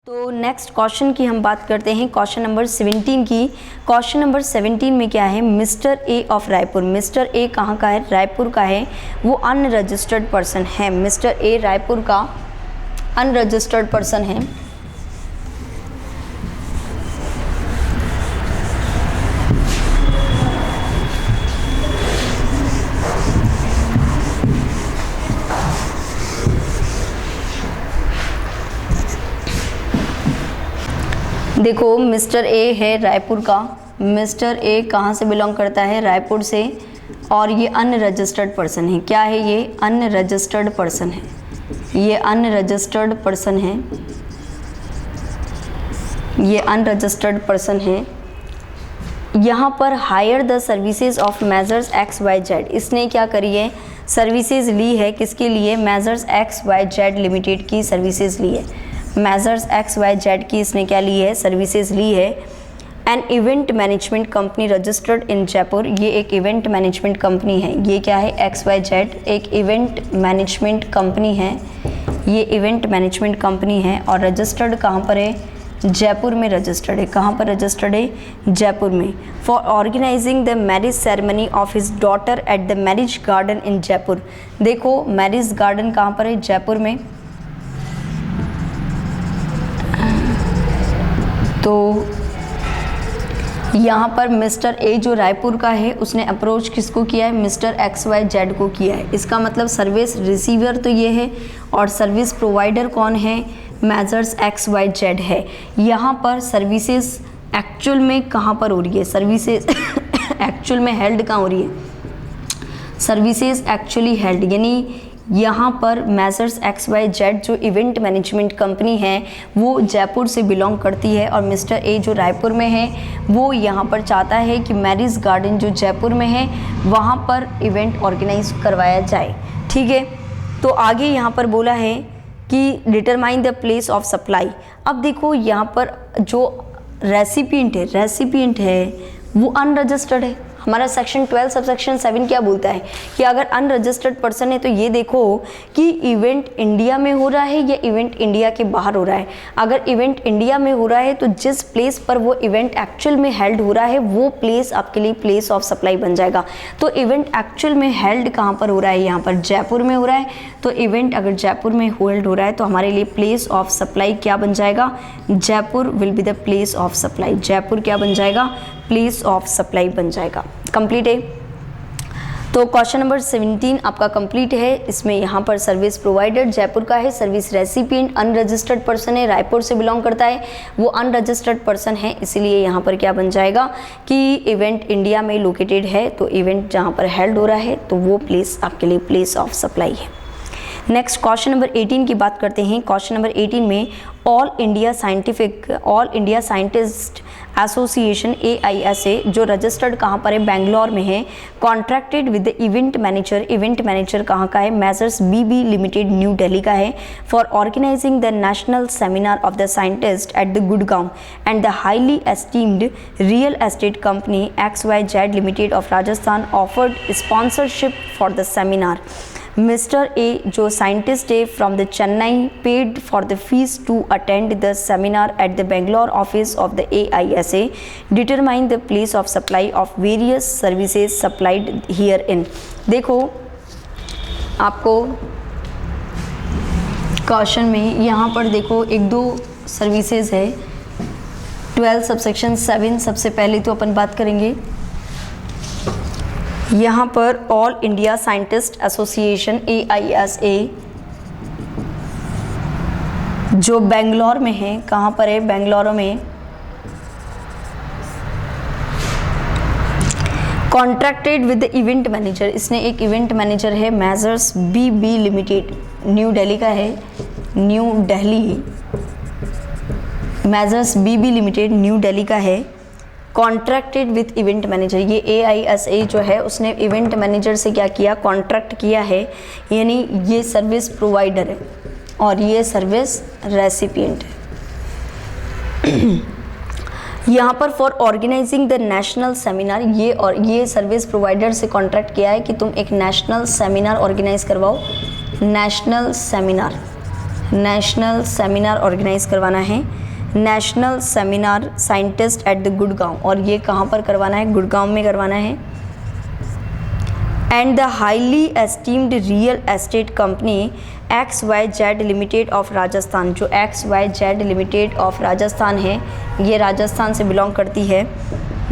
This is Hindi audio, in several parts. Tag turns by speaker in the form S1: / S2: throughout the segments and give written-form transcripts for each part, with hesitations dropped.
S1: तो नेक्स्ट क्वेश्चन की हम बात करते हैं क्वेश्चन नंबर 17 की। क्वेश्चन नंबर 17 में क्या है, mister A of Raipur. Mister A कहाँ का है, रायपुर का है, वो अनरजिस्टर्ड पर्सन है। मिस्टर ए रायपुर का अनरजिस्टर्ड पर्सन है। देखो मिस्टर ए है रायपुर का, मिस्टर ए कहाँ से बिलोंग करता है, रायपुर से, और ये अनरजिस्टर्ड पर्सन है। क्या है ये, अनरजिस्टर्ड पर्सन है, ये अनरजिस्टर्ड पर्सन है, ये अनरजिस्टर्ड पर्सन है। यहाँ पर hire the services of Messrs X Y Z, इसने क्या करी है, सर्विसेज ली है, किसके लिए, Messrs X Y Z limited की सर्विसेज ली है। मेजर्स एक्स वाई जेड की इसने क्या ली है, सर्विसेज ली है। An event management company registered in Jaipur, ये एक इवेंट मैनेजमेंट कंपनी है। ये क्या है, एक्स वाई जेड एक इवेंट मैनेजमेंट कंपनी है, ये इवेंट मैनेजमेंट कंपनी है और रजिस्टर्ड कहाँ पर है, जयपुर में रजिस्टर्ड है। कहाँ पर रजिस्टर्ड है, जयपुर में। For organizing the marriage ceremony of his daughter at the marriage garden in Jaipur. देखो मैरिज गार्डन कहाँ पर है, जयपुर में। तो यहाँ पर मिस्टर ए जो रायपुर का है उसने अप्रोच किसको किया है, मिस्टर एक्स वाई जेड को किया है। इसका मतलब सर्विस रिसीवर तो ये है और सर्विस प्रोवाइडर कौन है, मेजर्स एक्स वाई जेड है। यहाँ पर सर्विसेज एक्चुअल में कहाँ पर हो रही है, सर्विसेज एक्चुअल में हेल्ड कहाँ हो रही है, सर्विसेज एक्चुअली हेल्ड, यानी यहाँ पर मेजर्स एक्स वाई जेड जो इवेंट मैनेजमेंट कंपनी है वो जयपुर से बिलोंग करती है और मिस्टर ए जो रायपुर में है वो यहाँ पर चाहता है कि मैरिज गार्डन जो जयपुर में है वहाँ पर इवेंट ऑर्गेनाइज करवाया जाए। ठीक है, तो आगे यहाँ पर बोला है कि determine the place of supply. अब देखो यहाँ पर जो रेसिपिएंट है वो अनरजिस्टर्ड है। हमारा सेक्शन 12 सबसेक्शन 7 क्या बोलता है कि अगर अनरजिस्टर्ड पर्सन है तो ये देखो कि इवेंट इंडिया में हो रहा है या इवेंट इंडिया के बाहर हो रहा है। अगर इवेंट इंडिया में हो रहा है तो जिस प्लेस पर वो इवेंट एक्चुअल में हेल्ड हो रहा है वो प्लेस आपके लिए प्लेस ऑफ सप्लाई बन जाएगा। तो इवेंट एक्चुअल में हेल्ड कहाँ पर हो रहा है, यहाँ पर जयपुर में हो रहा है। तो इवेंट अगर जयपुर में होल्ड हो रहा है तो हमारे लिए प्लेस ऑफ सप्लाई क्या बन जाएगा, Jaipur will be the place of supply. Jaipur क्या बन जाएगा, प्लेस ऑफ सप्लाई बन जाएगा। कंप्लीट है। तो क्वेश्चन नंबर 17 आपका कंप्लीट है। इसमें यहाँ पर सर्विस प्रोवाइडर जयपुर का है, सर्विस रेसिपिएंट अनरजिस्टर्ड पर्सन है, रायपुर से बिलोंग करता है, वो अनरजिस्टर्ड पर्सन है, इसीलिए यहाँ पर क्या बन जाएगा कि इवेंट इंडिया में लोकेटेड है। तो इवेंट जहाँ पर हेल्ड हो रहा है तो वो प्लेस आपके लिए प्लेस ऑफ सप्लाई है। नेक्स्ट क्वेश्चन नंबर 18 की बात करते हैं। क्वेश्चन नंबर 18 में All India scientist association AISA जो रजिस्टर्ड कहाँ पर है, बेंगलोर में है, contracted with the event manager कहाँ का है, Messrs BB limited new Delhi का है, for organizing the national seminar of the scientist at the Gurgaon and the highly esteemed real estate company XYZ limited of Rajasthan offered sponsorship for the seminar. Mister A जो साइंटिस्ट है from the Chennai paid for the fee to attend the seminar at the Bangalore office of the AISA। Determine the place of supply of various services supplied herein. देखो आपको क्वेश्चन में यहाँ पर देखो एक दो सर्विसेज है। 12 सबसेक्शन 7 सबसे पहले तो अपन बात करेंगे यहाँ पर all India scientist association AISA जो बेंगलोर में है, कहाँ पर है, बेंगलोर में, contracted with the event manager, इसने एक इवेंट मैनेजर है, Messrs BB limited new Delhi का है, new Delhi, measures BB limited new Delhi का है, कॉन्ट्रैक्टेड विथ इवेंट मैनेजर। ये AISA जो है उसने इवेंट मैनेजर से क्या किया, कॉन्ट्रैक्ट किया है, यानी ये सर्विस प्रोवाइडर है और ये सर्विस रेसिपिएंट है। यहाँ पर for organizing the national seminar, ये सर्विस प्रोवाइडर से कॉन्ट्रैक्ट किया है कि तुम एक नेशनल सेमिनार ऑर्गेनाइज करवाओ, national seminar national seminar organize करवाना है, national seminar scientist at the Gurgaon, और ये कहाँ पर करवाना है, गुड़गांव में करवाना है। And the highly esteemed real estate company XYZ limited of Rajasthan, जो XYZ लिमिटेड ऑफ राजस्थान है, ये राजस्थान से बिलोंग करती है,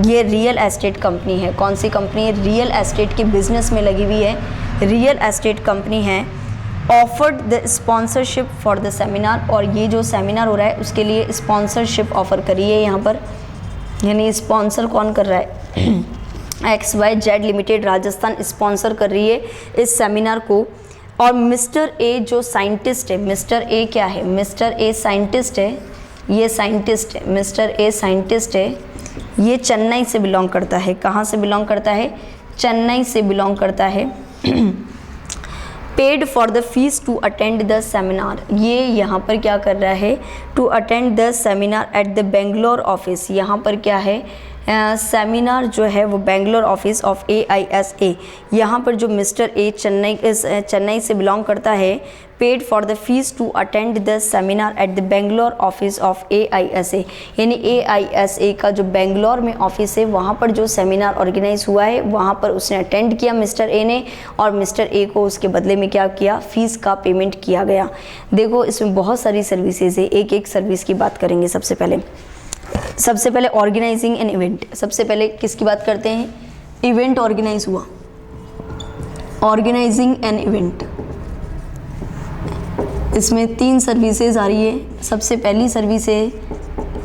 S1: ये रियल एस्टेट कंपनी है। कौन सी कंपनी है, रियल एस्टेट के बिजनेस में लगी हुई है, रियल एस्टेट कंपनी है। Offered the sponsorship for the seminar, और ये जो सेमिनार हो रहा है उसके लिए स्पॉन्सरशिप ऑफर करी है यहाँ पर, यानी स्पॉन्सर कौन कर रहा है XYZ लिमिटेड राजस्थान स्पॉन्सर कर रही है इस सेमिनार को। और मिस्टर ए जो साइंटिस्ट है, मिस्टर ए क्या है, मिस्टर ए साइंटिस्ट है, ये साइंटिस्ट है, मिस्टर ए साइंटिस्ट है, ये चेन्नई से बिलोंग करता है। कहाँ से बिलोंग करता है, चेन्नई से बिलोंग करता है। Paid for the fee to attend the seminar, ये यहाँ पर क्या कर रहा है, to attend the seminar at the Bangalore office, यहाँ पर क्या है, सेमिनार जो है वो बेंगलोर ऑफिस ऑफ AISA, यहाँ पर जो मिस्टर ए चेन्नई से बिलोंग करता है, paid for the fee to attend the seminar at the Bangalore office of AISA, यानी AISA का जो बेंगलोर में ऑफिस है वहाँ पर जो सेमिनार ऑर्गेनाइज हुआ है वहाँ पर उसने अटेंड किया मिस्टर ए ने, और मिस्टर ए को उसके बदले में क्या किया, फीस का पेमेंट किया गया। देखो इसमें बहुत सारी सर्विसेज है, एक एक सर्विस की बात करेंगे। सबसे पहले ऑर्गेनाइजिंग एन इवेंट, सबसे पहले किसकी बात करते हैं, इवेंट ऑर्गेनाइज हुआ, ऑर्गेनाइजिंग एन इवेंट, इसमें 3 सर्विसेज आ रही है। सबसे पहली सर्विस है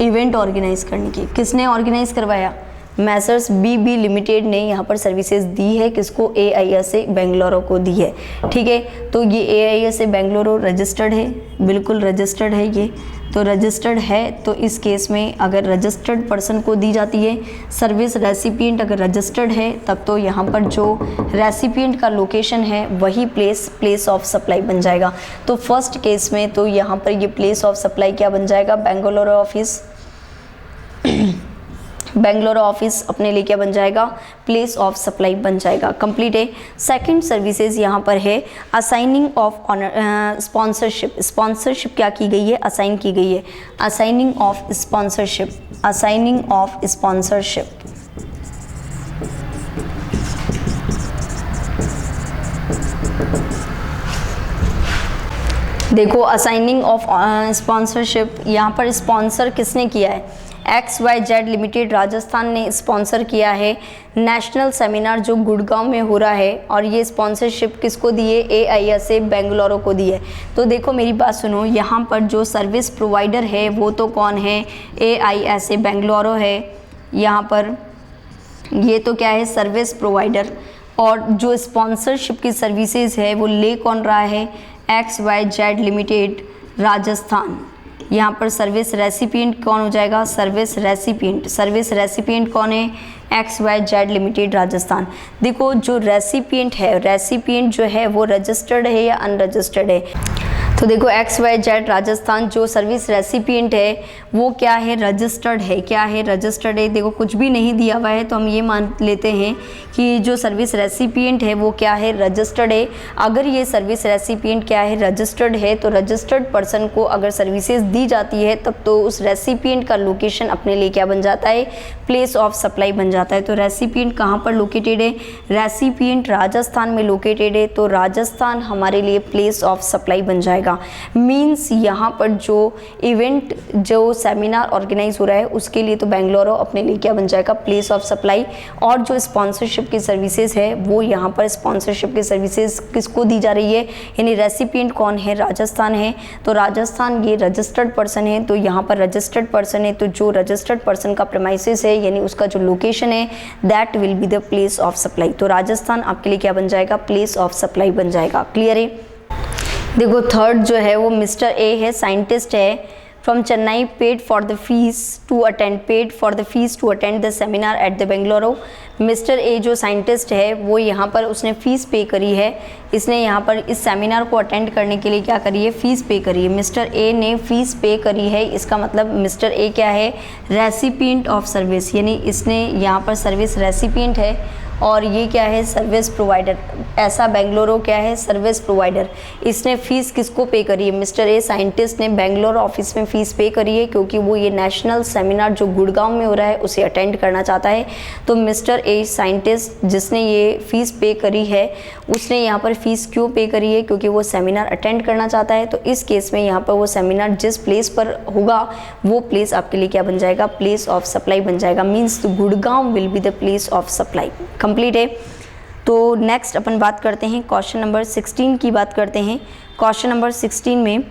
S1: इवेंट ऑर्गेनाइज करने की, किसने ऑर्गेनाइज करवाया, मैसर्स BB लिमिटेड ने यहाँ पर सर्विसेज दी है, किसको, AISA बेंगलुरु को दी है। ठीक है, तो ये AISA बेंगलुरु रजिस्टर्ड है, बिल्कुल रजिस्टर्ड है, ये तो रजिस्टर्ड है। तो इस केस में अगर रजिस्टर्ड पर्सन को दी जाती है सर्विस, रेसिपिएंट अगर रजिस्टर्ड है तब तो यहाँ पर जो रेसिपिएंट का लोकेशन है वही प्लेस ऑफ सप्लाई बन जाएगा। तो फर्स्ट केस में तो यहाँ पर ये प्लेस ऑफ सप्लाई क्या बन जाएगा, बेंगलुरु ऑफिस, बेंगलुरु ऑफिस अपने लिए क्या बन जाएगा, प्लेस ऑफ सप्लाई बन जाएगा। कंप्लीट है। सेकंड सर्विसेज यहाँ पर है assigning of honour sponsorship, sponsorship क्या की गई है, असाइन की गई है, assigning of sponsorship, assigning of sponsorship. देखो असाइनिंग ऑफ स्पॉन्सरशिप, यहाँ पर स्पॉन्सर किसने किया है, XYZ लिमिटेड राजस्थान ने स्पॉन्सर किया है नेशनल सेमिनार जो गुड़गांव में हो रहा है, और ये स्पॉन्सरशिप किसको दिए, AISA बेंगलुरु को दी है। तो देखो मेरी बात सुनो, यहाँ पर जो सर्विस प्रोवाइडर है वो तो कौन है, AISA बेंगलुरु है, यहाँ पर ये तो क्या है, सर्विस प्रोवाइडर, और जो स्पॉन्सरशिप की सर्विसेज है वो ले कौन रहा है, XYZ लिमिटेड राजस्थान। यहाँ पर सर्विस रेसिपिएंट कौन हो जाएगा, सर्विस रेसिपिएंट, सर्विस रेसिपिएंट कौन है, XYZ लिमिटेड राजस्थान। देखो जो रेसिपिएंट है, रेसिपिएंट जो है वो रजिस्टर्ड है या अनरजिस्टर्ड है, तो देखो XYZ राजस्थान जो सर्विस रेसिपिएंट है वो क्या है, रजिस्टर्ड है, क्या है, रजिस्टर्ड है। देखो कुछ भी नहीं दिया हुआ है तो हम ये मान लेते हैं कि जो सर्विस रेसिपिएंट है वो क्या है, रजिस्टर्ड है। अगर ये सर्विस रेसिपिएंट क्या है, रजिस्टर्ड है, तो रजिस्टर्ड पर्सन को अगर सर्विसेज दी जाती है तब तो उस रेसिपिएंट का लोकेशन अपने लिए क्या बन जाता है, प्लेस ऑफ सप्लाई बन जाता है। तो रेसिपिएंट कहाँ पर लोकेटेड है, रेसिपिएंट राजस्थान में लोकेटेड है, तो राजस्थान हमारे लिए प्लेस ऑफ सप्लाई बन जाएगा। मीन्स यहाँ पर जो इवेंट, जो सेमिनार ऑर्गेनाइज हो रहा है उसके लिए तो बेंगलुरु अपने लिए क्या बन जाएगा, प्लेस ऑफ सप्लाई। और जो स्पॉन्सरशिप की सर्विसेज है वो यहाँ पर स्पॉन्सरशिप की सर्विसेज किसको दी जा रही है, यानी रेसिपिएंट कौन है, राजस्थान है। तो राजस्थान ये रजिस्टर्ड पर्सन है, तो यहाँ पर रजिस्टर्ड पर्सन है, तो जो रजिस्टर्ड पर्सन का प्रेमाइसिस है यानी उसका जो लोकेशन है that will be the place of supply. तो राजस्थान आपके लिए क्या बन जाएगा, प्लेस ऑफ सप्लाई बन जाएगा। क्लियर है। देखो थर्ड जो है वो मिस्टर ए है, साइंटिस्ट है, from Chennai, paid for the fee to attend the seminar at the Bengaluru. Mister A जो साइंटिस्ट है वो यहाँ पर उसने फ़ीस पे करी है, इसने यहाँ पर इस सेमिनार को अटेंड करने के लिए क्या करी है, फ़ीस पे करी है। मिस्टर ए ने फ़ीस पे करी है, इसका मतलब मिस्टर ए क्या है, रेसिपिएंट ऑफ सर्विस, यानी इसने यहाँ पर सर्विस रेसिपिएंट है और ये क्या है, सर्विस प्रोवाइडर। ऐसा बेंगलुरु क्या है, सर्विस प्रोवाइडर। इसने फीस किसको पे करी है, मिस्टर ए साइंटिस्ट ने बेंगलोर ऑफिस में फ़ीस पे करी है, क्योंकि वो ये नेशनल सेमिनार जो गुड़गांव में हो रहा है उसे अटेंड करना चाहता है। तो मिस्टर ए साइंटिस्ट जिसने ये फ़ीस पे करी है, उसने यहाँ पर फ़ीस क्यों पे करी है, क्योंकि वो सेमिनार अटेंड करना चाहता है। तो इस केस में यहाँ पर वो सेमिनार जिस प्लेस पर होगा वो प्लेस आपके लिए क्या बन जाएगा, प्लेस ऑफ सप्लाई बन जाएगा। Means Gurgaon will be the place of supply. Complete है। तो नेक्स्ट अपन बात करते हैं क्वेश्चन नंबर 16 की बात करते हैं। क्वेश्चन नंबर 16 में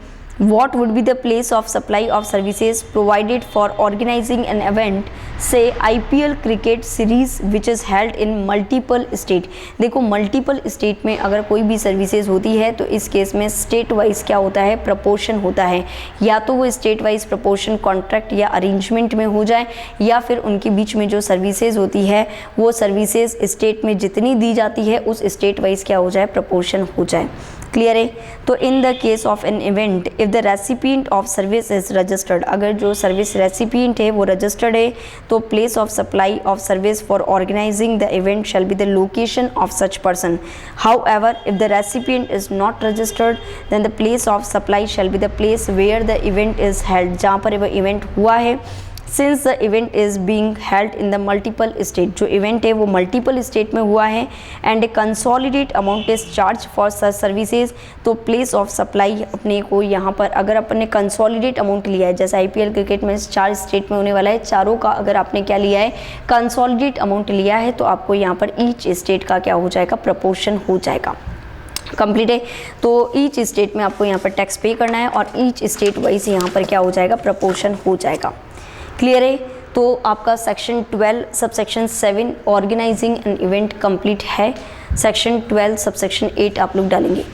S1: what would be the place of supply of services provided for organizing an event, say IPL cricket series which is held in multiple state। देखो मल्टीपल स्टेट में अगर कोई भी सर्विसेज होती है तो इस केस में स्टेट वाइज क्या होता है, प्रपोर्शन होता है। या तो वो स्टेट वाइज प्रपोर्शन कॉन्ट्रैक्ट या अरेंजमेंट में हो जाए, या फिर उनके बीच में जो सर्विसेज होती है वो सर्विसेज स्टेट में जितनी दी जाती है उस स्टेट वाइज क्या हो जाए, प्रपोर्शन हो जाए। क्लियर है। तो in the case of an event if the recipient of service is registered, अगर जो सर्विस रेसिपिएंट है वो रजिस्टर्ड है तो place of supply of service for organizing the event shall be the location of such person. However if the recipient is not registered then the place of supply shall be the place where the event is held, जहाँ पर वह इवेंट हुआ है। Since the event is being held in the multiple state, जो इवेंट है वो मल्टीपल स्टेट में हुआ है, and A consolidate amount is charge for such services, तो प्लेस ऑफ सप्लाई अपने को यहाँ पर अगर अपने कंसोलिडेट अमाउंट लिया है, जैसे IPL क्रिकेट में 4 स्टेट में होने वाला है, चारों का अगर आपने क्या लिया है, कंसोलिडेट अमाउंट लिया है, तो आपको यहाँ पर ईच स्टेट का क्या हो जाएगा, प्रपोर्शन हो जाएगा। कंप्लीट है। तो ईच स्टेट में आपको यहाँ पर टैक्स पे करना है और ईच स्टेट वाइज यहाँ पर क्या हो जाएगा, प्रपोर्शन हो जाएगा। क्लियर है। तो आपका section 12 subsection 7 organizing an event complete है। सेक्शन 12 सबसेक्शन 8 आप लोग डालेंगे।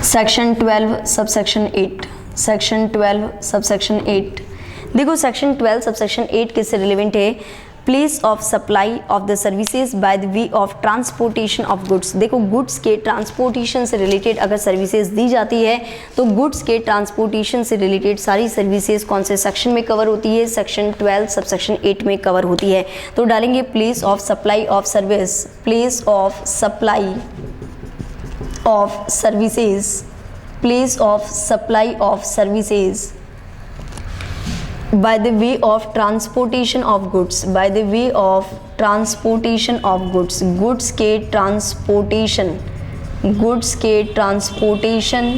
S1: Section 12 subsection 8, section 12 subsection 8। देखो सेक्शन 12 सबसेक्शन 8 किससे रिलेवेंट है, place of supply of the services by the way of transportation of goods. देखो गुड्स के ट्रांसपोर्टेशन से रिलेटेड अगर सर्विसेज दी जाती है तो गुड्स के ट्रांसपोर्टेशन से रिलेटेड सारी सर्विसेज कौन से सेक्शन में कवर होती है, सेक्शन 12 सबसेक्शन 8 में कवर होती है। तो डालेंगे place of supply of service, place of supply of services, place of supply of services by the way of transportation of goods, by the way of transportation of goods, goods के transportation, goods के transportation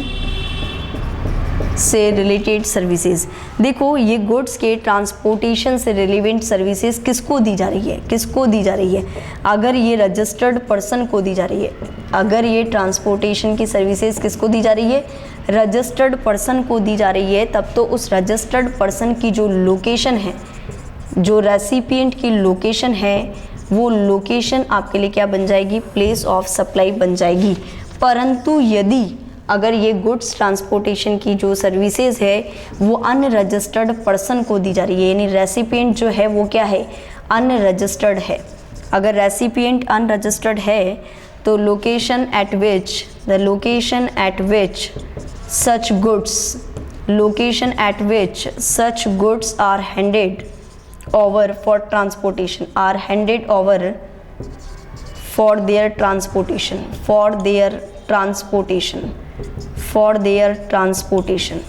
S1: से रिलेटेड सर्विसेज। देखो ये गुड्स के ट्रांसपोर्टेशन से रिलेवेंट सर्विसेज किसको दी जा रही है, किसको दी जा रही है, अगर ये रजिस्टर्ड पर्सन को दी जा रही है, अगर ये ट्रांसपोर्टेशन की सर्विसेज किसको दी जा रही है, रजिस्टर्ड पर्सन को दी जा रही है, तब तो उस रजिस्टर्ड पर्सन की जो लोकेशन है, जो रेसिपिएंट की लोकेशन है, वो लोकेशन आपके लिए क्या बन जाएगी, प्लेस ऑफ सप्लाई बन जाएगी। परंतु यदि अगर ये गुड्स ट्रांसपोर्टेशन की जो सर्विसेज है वो अनरजिस्टर्ड पर्सन को दी जा रही है, यानी रेसिपिएंट जो है वो क्या है, अनरजिस्टर्ड है। अगर रेसिपिएंट अनरजिस्टर्ड है तो location at which, the location at which such goods, location at which such goods are handed over for transportation, are handed over for their transportation, for their transportation, for their transportation।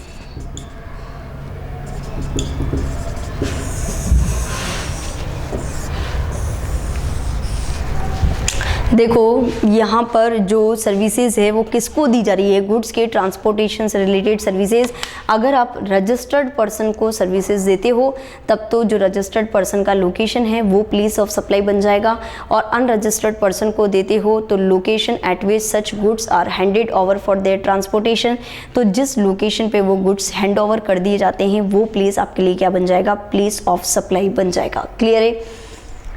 S1: देखो यहाँ पर जो सर्विसेज है वो किसको दी जा रही है, गुड्स के ट्रांसपोर्टेशन से रिलेटेड सर्विसेज। अगर आप रजिस्टर्ड पर्सन को सर्विसेज देते हो तब तो जो रजिस्टर्ड पर्सन का लोकेशन है वो प्लेस ऑफ सप्लाई बन जाएगा, और अनरजिस्टर्ड पर्सन को देते हो तो location at which such goods are handed over for their transportation, तो जिस लोकेशन पे वो गुड्स हैंड ओवर कर दिए जाते हैं वो प्लेस आपके लिए क्या बन जाएगा, प्लेस ऑफ सप्लाई बन जाएगा। क्लियर है।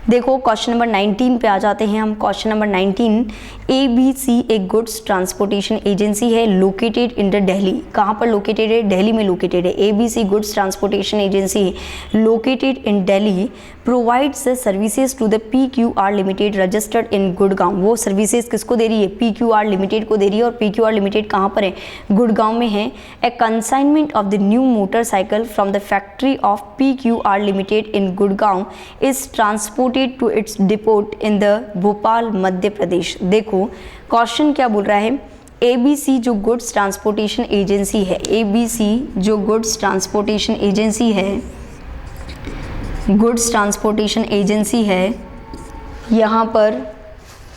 S1: देखो क्वेश्चन नंबर 19 पे आ जाते हैं हम। क्वेश्चन नंबर 19, ABC एक गुड्स ट्रांसपोर्टेशन एजेंसी है लोकेटेड इन द दिल्ली। कहाँ पर लोकेटेड है, दिल्ली में लोकेटेड है। ABC goods transportation agency located in Delhi provides the services to the PQR limited registered in Gurgaon. वो सर्विसेज किसको दे रही है? PQR लिमिटेड को दे रही है। और PQR लिमिटेड कहाँ पर है? गुड़गांव में है। A consignment of the new motorcycle from the factory of PQR limited in Gurgaon is transported to its depot in the Bhopal Madhya Pradesh. देखो क्वेश्चन क्या बोल रहा है, ABC जो गुड्स ट्रांसपोर्टेशन एजेंसी है, ABC जो गुड्स ट्रांसपोर्टेशन एजेंसी है, गुड्स ट्रांसपोर्टेशन एजेंसी है, यहाँ पर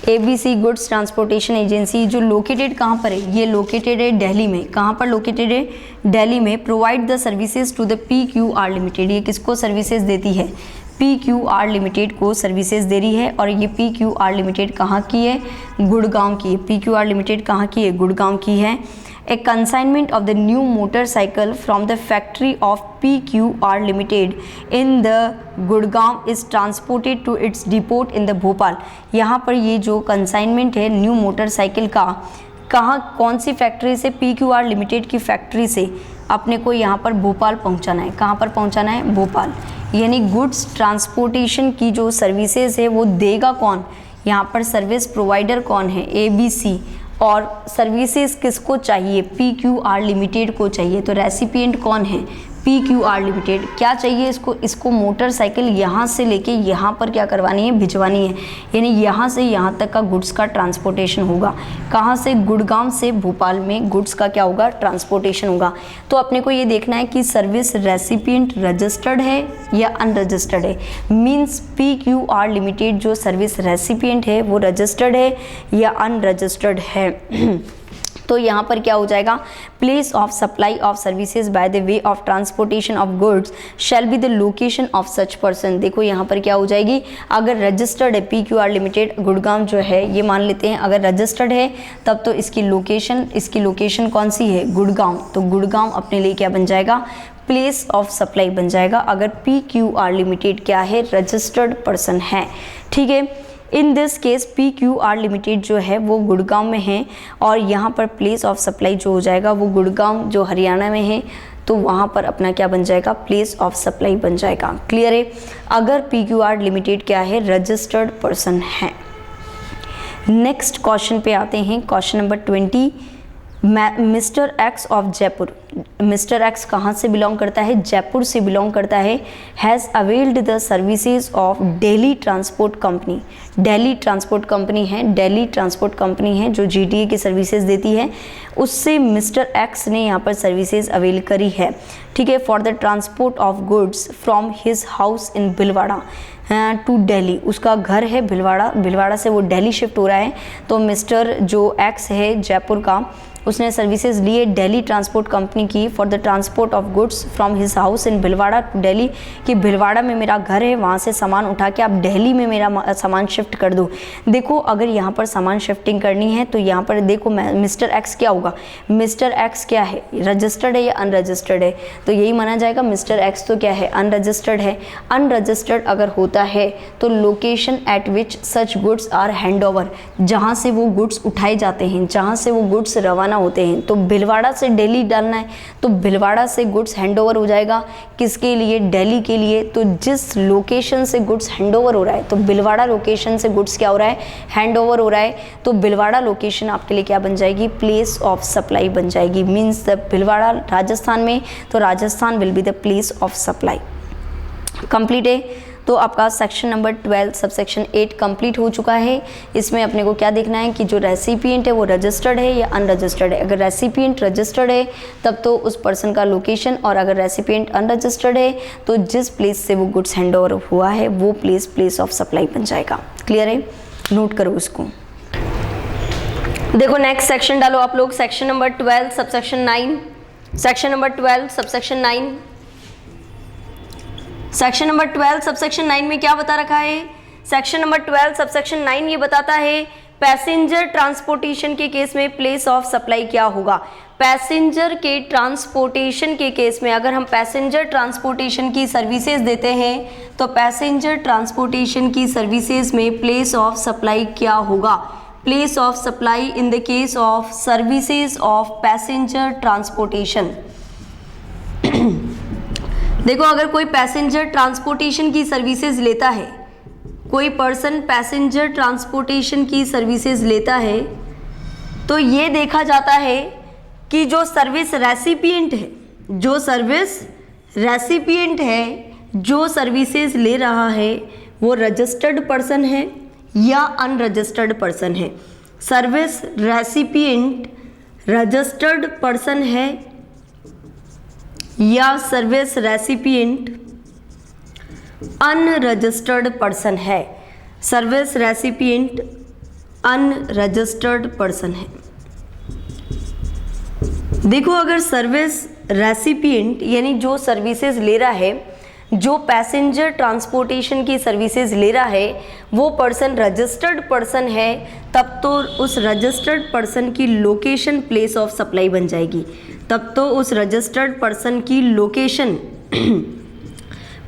S1: ABC गुड्स ट्रांसपोर्टेशन एजेंसी जो लोकेटेड कहाँ पर है? ये लोकेटेड है दिल्ली में। कहाँ पर लोकेटेड है? दिल्ली में। Provide the services to the PQR limited. ये किसको सर्विसेज देती है? PQR लिमिटेड को सर्विसेज दे रही है। और ये PQR लिमिटेड कहाँ की है? गुड़गांव की है। PQR लिमिटेड कहाँ की है? गुड़गांव की है। A consignment of the new motorcycle from the factory of PQR limited in the Gurgaon is transported to its depot in the Bhopal. यहाँ पर ये जो कंसाइनमेंट है न्यू मोटरसाइकिल का, कहाँ, कौन सी फैक्ट्री से? PQR लिमिटेड की फैक्ट्री से अपने को यहाँ पर भोपाल पहुँचाना है। कहाँ पर पहुँचाना है? भोपाल। यानी गुड्स ट्रांसपोर्टेशन की जो सर्विसेज है वो देगा कौन? यहाँ पर सर्विस प्रोवाइडर कौन है? ABC। और सर्विसेज किसको चाहिए? PQR लिमिटेड को चाहिए। तो रेसिपिएंट कौन है? PQR limited. क्या चाहिए इसको? इसको मोटरसाइकिल यहाँ से लेके यहाँ पर क्या करवानी है? भिजवानी है। यानी यहाँ से यहाँ तक का गुड्स का ट्रांसपोर्टेशन होगा। कहाँ से? गुड़गांव से भोपाल में गुड्स का क्या होगा? ट्रांसपोर्टेशन होगा। तो अपने को ये देखना है कि सर्विस रेसिपिएंट रजिस्टर्ड है या अनरजिस्टर्ड है। मीन्स PQR लिमिटेड जो सर्विस रेसिपिएंट है वो रजिस्टर्ड है या अनरजिस्टर्ड है। तो यहाँ पर क्या हो जाएगा? Place of supply of services by the way of transportation of goods shall be the location of such person. देखो यहाँ पर क्या हो जाएगी? अगर रजिस्टर्ड है PQR लिमिटेड गुड़गांव जो है, ये मान लेते हैं अगर रजिस्टर्ड है तब तो इसकी लोकेशन कौन सी है? गुड़गांव। तो गुड़गांव अपने लिए क्या बन जाएगा? प्लेस ऑफ सप्लाई बन जाएगा अगर PQR लिमिटेड क्या है? रजिस्टर्ड पर्सन है। ठीक है। In this case PQR limited जो है वो गुड़गांव में है और यहाँ पर प्लेस ऑफ सप्लाई जो हो जाएगा वो गुड़गांव जो हरियाणा में है, तो वहाँ पर अपना क्या बन जाएगा? प्लेस ऑफ सप्लाई बन जाएगा। क्लियर है? अगर PQR लिमिटेड क्या है? रजिस्टर्ड पर्सन है। नेक्स्ट क्वेश्चन पे आते हैं, question number 20। Mister x of Jaipur. Mister x कहाँ से बिलोंग करता है? जयपुर से बिलोंग करता है। Has availed the services of Delhi transport company. Delhi transport company है, दिल्ली ट्रांसपोर्ट कंपनी है जो GTA की सर्विसेज देती है, उससे मिस्टर एक्स ने यहाँ पर सर्विसेज अवेल करी है। ठीक है। For the transport of goods from his house in Bhilwara to Delhi. उसका घर है भिलवाड़ा, भिलवाड़ा से वो दिल्ली शिफ्ट हो रहा है। तो मिस्टर जो एक्स है जयपुर का, उसने सर्विसेज लिए दिल्ली ट्रांसपोर्ट कंपनी की for the transport of goods from his house in Bhilwara to Delhi, कि भिलवाड़ा में मेरा घर है, वहाँ से सामान उठा के आप दिल्ली में मेरा सामान शिफ्ट कर दो। देखो अगर यहाँ पर सामान शिफ्टिंग करनी है तो यहाँ पर देखो मिस्टर एक्स क्या होगा? मिस्टर एक्स क्या है? रजिस्टर्ड है या अनरजिस्टर्ड है? तो यही माना जाएगा मिस्टर एक्स तो क्या है? अनरजिस्टर्ड है। अनरजिस्टर्ड अगर होता है तो location at which such goods are hand over, जहाँ से वो गुड्स उठाए जाते हैं, जहाँ से वो गुड्स रवाना होते हैं। तो भिलवाड़ा से दिल्ली डालना है तो भिलवाड़ा से गुड्स हैंडओवर हो जाएगा किसके लिए? दिल्ली के लिए। तो जिस लोकेशन से गुड्स हैंडओवर हो रहा है, तो भिलवाड़ा लोकेशन से गुड्स क्या हो रहा है? हैंडओवर हो रहा है। तो भिलवाड़ा लोकेशन आपके लिए क्या बन जाएगी? प्लेस ऑफ सप्लाई बन जाएगी। मीन्स द भिलवाड़ा राजस्थान में, तो Rajasthan will be the place of supply. Complete है। तो आपका सेक्शन नंबर 12 सबसेक्शन 8 कंप्लीट हो चुका है। इसमें अपने को क्या देखना है कि जो रेसिपिएंट है वो रजिस्टर्ड है या अनरजिस्टर्ड है। अगर रेसिपिएंट रजिस्टर्ड है तब तो उस पर्सन का लोकेशन, और अगर रेसिपिएंट अनरजिस्टर्ड है तो जिस प्लेस से वो गुड्स हैंडओवर हुआ है वो प्लेस ऑफ सप्लाई बन जाएगा। क्लियर है? नोट करो उसको। देखो नेक्स्ट सेक्शन डालो आप लोग, section number 12 subsection 9। Section number 12 subsection 9। Section number 12 subsection 9 में क्या बता रखा है? सेक्शन नंबर 12 सबसेक्शन 9 ये बताता है पैसेंजर ट्रांसपोर्टेशन के केस में प्लेस ऑफ सप्लाई क्या होगा। पैसेंजर के ट्रांसपोर्टेशन के केस में अगर हम पैसेंजर ट्रांसपोर्टेशन की सर्विसेज देते हैं तो पैसेंजर ट्रांसपोर्टेशन की सर्विसेज में प्लेस ऑफ सप्लाई क्या होगा? Place of supply in the case of services of passenger transportation. देखो अगर कोई पैसेंजर ट्रांसपोर्टेशन की सर्विसेज लेता है, कोई पर्सन पैसेंजर ट्रांसपोर्टेशन की सर्विसेज लेता है, तो ये देखा जाता है कि जो सर्विस रेसिपिएंट है, जो सर्विस रेसिपिएंट है, जो सर्विसेज ले रहा है, वो रजिस्टर्ड पर्सन है या अनरजिस्टर्ड पर्सन है। सर्विस रेसिपिएंट रजिस्टर्ड पर्सन है या सर्विस रेसिपिएंट अनरजिस्टर्ड पर्सन है। सर्विस रेसिपिएंट अनरजिस्टर्ड पर्सन है। देखो अगर सर्विस रेसिपिएंट यानी जो सर्विसेज ले रहा है, जो पैसेंजर ट्रांसपोर्टेशन की सर्विसेज ले रहा है, वो पर्सन रजिस्टर्ड पर्सन है, तब तो उस रजिस्टर्ड पर्सन की लोकेशन प्लेस ऑफ सप्लाई बन जाएगी। तब तो उस रजिस्टर्ड पर्सन की लोकेशन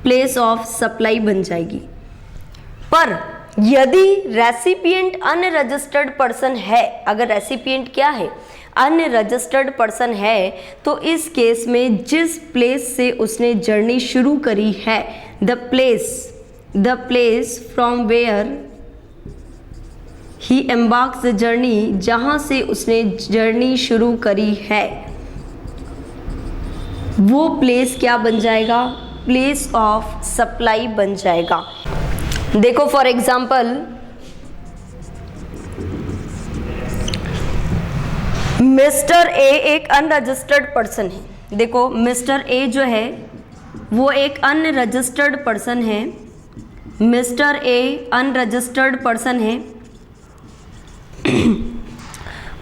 S1: प्लेस ऑफ सप्लाई बन जाएगी। पर यदि रेसिपिएंट अनरजिस्टर्ड पर्सन है, अगर रेसिपिएंट क्या है, अनरजिस्टर्ड पर्सन है, तो इस केस में जिस प्लेस से उसने जर्नी शुरू करी है, the place from where he embarks the journey, जहाँ से उसने जर्नी शुरू करी है, वो प्लेस क्या बन जाएगा, प्लेस ऑफ सप्लाई बन जाएगा। देखो फॉर एग्जाम्पल मिस्टर ए एक अनरजिस्टर्ड पर्सन है। देखो मिस्टर ए जो है वो एक अनरजिस्टर्ड पर्सन है। मिस्टर ए अनरजिस्टर्ड पर्सन है।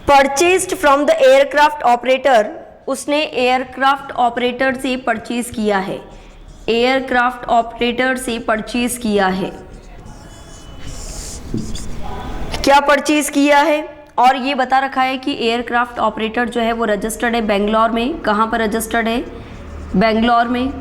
S1: Purchased from the aircraft operator, उसने एयरक्राफ्ट ऑपरेटर से परचेज किया है। एयरक्राफ्ट ऑपरेटर से परचेज किया है। क्या परचेज किया है, और ये बता रखा है कि एयरक्राफ्ट ऑपरेटर जो है वो रजिस्टर्ड है बेंगलोर में। कहाँ पर रजिस्टर्ड है, बेंगलोर में।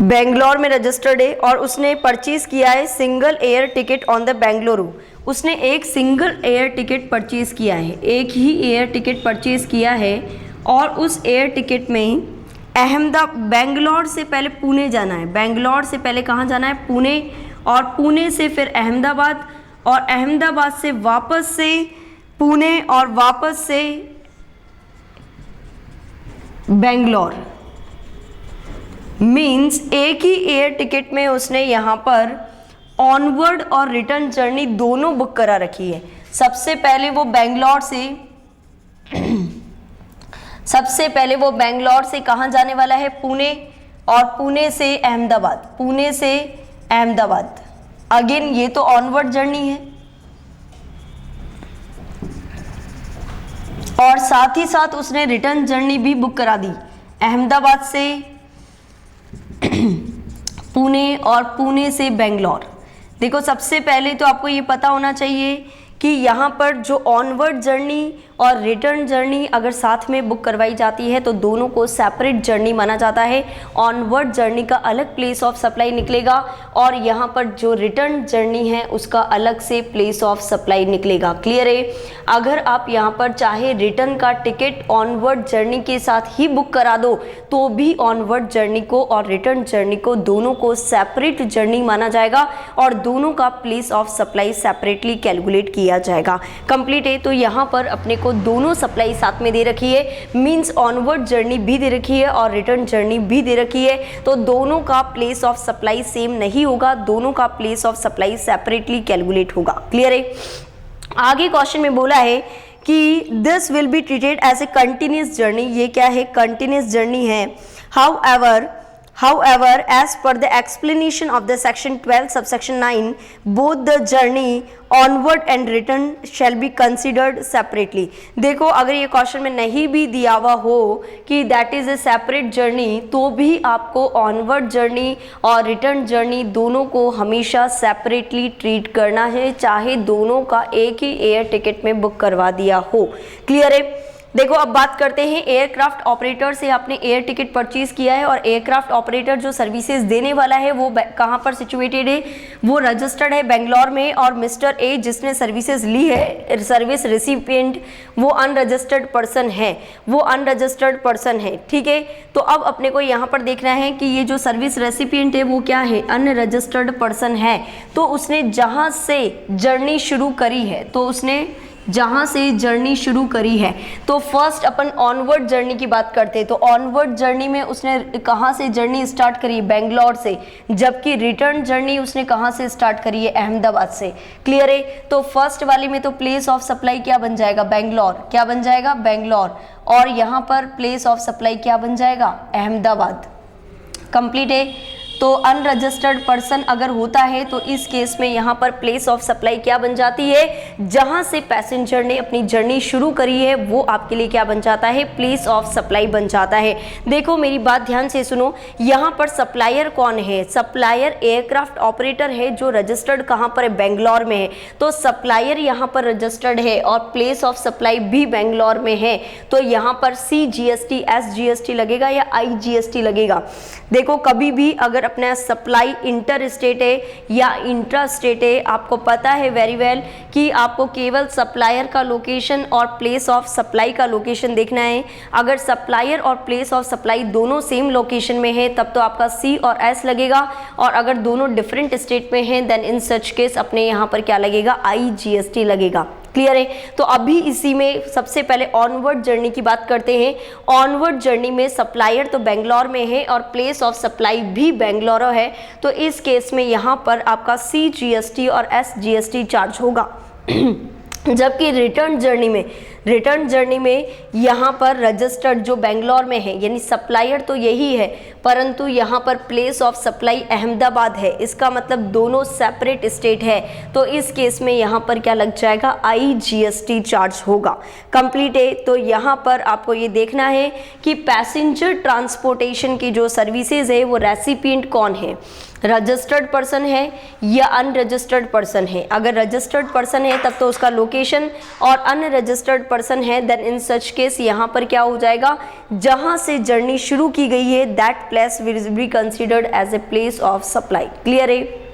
S1: बेंगलोर में रजिस्टर्ड है और उसने परचेज किया है single air ticket on the Bengaluru. उसने एक सिंगल एयर टिकट परचेज किया है, एक ही एयर टिकट परचेज किया है, और उस एयर टिकट में बेंगलोर से पहले पुणे जाना है। बेंगलोर से पहले कहाँ जाना है, पुणे, और पुणे से फिर अहमदाबाद, और अहमदाबाद से वापस से पुणे, और वापस से बेंगलोर। मीन्स एक ही एयर टिकट में उसने यहाँ पर ऑनवर्ड और रिटर्न जर्नी दोनों बुक करा रखी है। सबसे पहले वो बेंगलोर से कहाँ जाने वाला है, पुणे, और पुणे से अहमदाबाद, पुणे से अहमदाबाद। अगेन ये तो ऑनवर्ड जर्नी है, और साथ ही साथ उसने रिटर्न जर्नी भी बुक करा दी, अहमदाबाद से पुणे और पुणे से बेंगलोर। देखो सबसे पहले तो आपको ये पता होना चाहिए कि यहाँ पर जो ऑनवर्ड जर्नी और रिटर्न जर्नी अगर साथ में बुक करवाई जाती है तो दोनों को सेपरेट जर्नी माना जाता है। ऑनवर्ड जर्नी का अलग प्लेस ऑफ सप्लाई निकलेगा और यहाँ पर जो रिटर्न जर्नी है उसका अलग से प्लेस ऑफ सप्लाई निकलेगा। क्लियर है? अगर आप यहाँ पर चाहे रिटर्न का टिकट ऑनवर्ड जर्नी के साथ ही बुक करा दो तो भी ऑनवर्ड जर्नी को और रिटर्न जर्नी को दोनों को सेपरेट जर्नी माना जाएगा और दोनों का place of supply separately calculate किया जाएगा। कंप्लीट है? तो यहाँ पर अपने को दोनों सप्लाई साथ में दे रखी है, मींस ऑनवर्ड जर्नी भी दे रखी है और रिटर्न जर्नी भी दे रखी है, तो दोनों का प्लेस ऑफ सप्लाई सेम नहीं होगा, दोनों का place of supply separately calculate होगा। क्लियर है? आगे क्वेश्चन में बोला है कि this will be treated as a continuous journey. ये क्या है? कंटिन्यूस जर्नी है। However, as per the explanation of the section 12 subsection 9, both the journey onward and return shall be considered separately। देखो अगर ये क्वेश्चन में नहीं भी दिया हुआ हो कि that is a separate journey, तो भी आपको onward journey और return journey दोनों को हमेशा separately treat करना है, चाहे दोनों का एक ही एयर टिकट में बुक करवा दिया हो। क्लियर है? देखो अब बात करते हैं एयरक्राफ्ट ऑपरेटर से। आपने एयर टिकट परचेज किया है और एयरक्राफ्ट ऑपरेटर जो सर्विसेज देने वाला है वो कहाँ पर सिचुएटेड है, वो रजिस्टर्ड है बेंगलोर में। और मिस्टर ए जिसने सर्विसेज ली है, सर्विस रिसिपिएंट, वो अनरजिस्टर्ड पर्सन है, वो अनरजिस्टर्ड पर्सन है। ठीक है, तो अब अपने को यहाँ पर देखना है कि ये जो सर्विस रेसिपिएंट है वो क्या है, अनरजिस्टर्ड पर्सन है। तो उसने जहाँ से जर्नी शुरू करी है, तो उसने जहाँ से जर्नी शुरू करी है, तो फर्स्ट अपन ऑनवर्ड जर्नी की बात करते हैं। तो ऑनवर्ड जर्नी में उसने कहाँ से जर्नी स्टार्ट करी, बेंगलोर से, जबकि रिटर्न जर्नी उसने कहाँ से स्टार्ट करी है, अहमदाबाद से। क्लियर है, तो फर्स्ट वाले में तो प्लेस ऑफ सप्लाई क्या बन जाएगा, बेंगलोर। क्या बन जाएगा, बेंगलोर। और यहाँ पर प्लेस ऑफ सप्लाई क्या बन जाएगा, अहमदाबाद। कंप्लीट है। तो अनरजिस्टर्ड पर्सन अगर होता है तो इस केस में यहाँ पर प्लेस ऑफ सप्लाई क्या बन जाती है, जहाँ से पैसेंजर ने अपनी जर्नी शुरू करी है वो आपके लिए क्या बन जाता है, प्लेस ऑफ सप्लाई बन जाता है। देखो मेरी बात ध्यान से सुनो, यहाँ पर सप्लायर कौन है, सप्लायर एयरक्राफ्ट ऑपरेटर है जो रजिस्टर्ड कहाँ पर है, बेंगलोर में है। तो सप्लायर यहाँ पर रजिस्टर्ड है और प्लेस ऑफ सप्लाई भी बेंगलोर में है। तो यहाँ पर CGST SGST लगेगा या IGST लगेगा। देखो कभी भी अगर अपना सप्लाई इंटर स्टेट है या इंट्रा स्टेट है, आपको पता है वेरी वेल कि आपको केवल सप्लायर का लोकेशन और प्लेस ऑफ सप्लाई का लोकेशन देखना है। अगर सप्लायर और प्लेस ऑफ सप्लाई दोनों सेम लोकेशन में है तब तो आपका C और S लगेगा, और अगर दोनों डिफरेंट स्टेट में हैं देन इन सच केस अपने यहाँ पर क्या लगेगा, IGST लगेगा। क्लियर है। तो अभी इसी में सबसे पहले ऑनवर्ड जर्नी की बात करते हैं। ऑनवर्ड जर्नी में सप्लायर तो बेंगलोर में है और प्लेस ऑफ सप्लाई भी बेंगलोर है। तो इस केस में यहाँ पर आपका CGST और SGST चार्ज होगा। जबकि रिटर्न जर्नी में यहाँ पर रजिस्टर्ड जो बेंगलोर में है, यानी सप्लायर तो यही है परंतु यहाँ पर प्लेस ऑफ सप्लाई अहमदाबाद है, इसका मतलब दोनों सेपरेट स्टेट है। तो इस केस में यहाँ पर क्या लग जाएगा, IGST चार्ज होगा। कंप्लीट है। तो यहाँ पर आपको ये देखना है कि पैसेंजर ट्रांसपोर्टेशन की जो सर्विसेज है वो रेसिपिएंट कौन है, रजिस्टर्ड पर्सन है या अनरजिस्टर्ड पर्सन है। अगर रजिस्टर्ड पर्सन है तब तो उसका लोकेशन, और अनरजिस्टर्ड पर्सन है देन इन सच केस यहाँ पर क्या हो जाएगा, जहाँ से जर्नी शुरू की गई है that place will be considered as a place of supply. Clear है।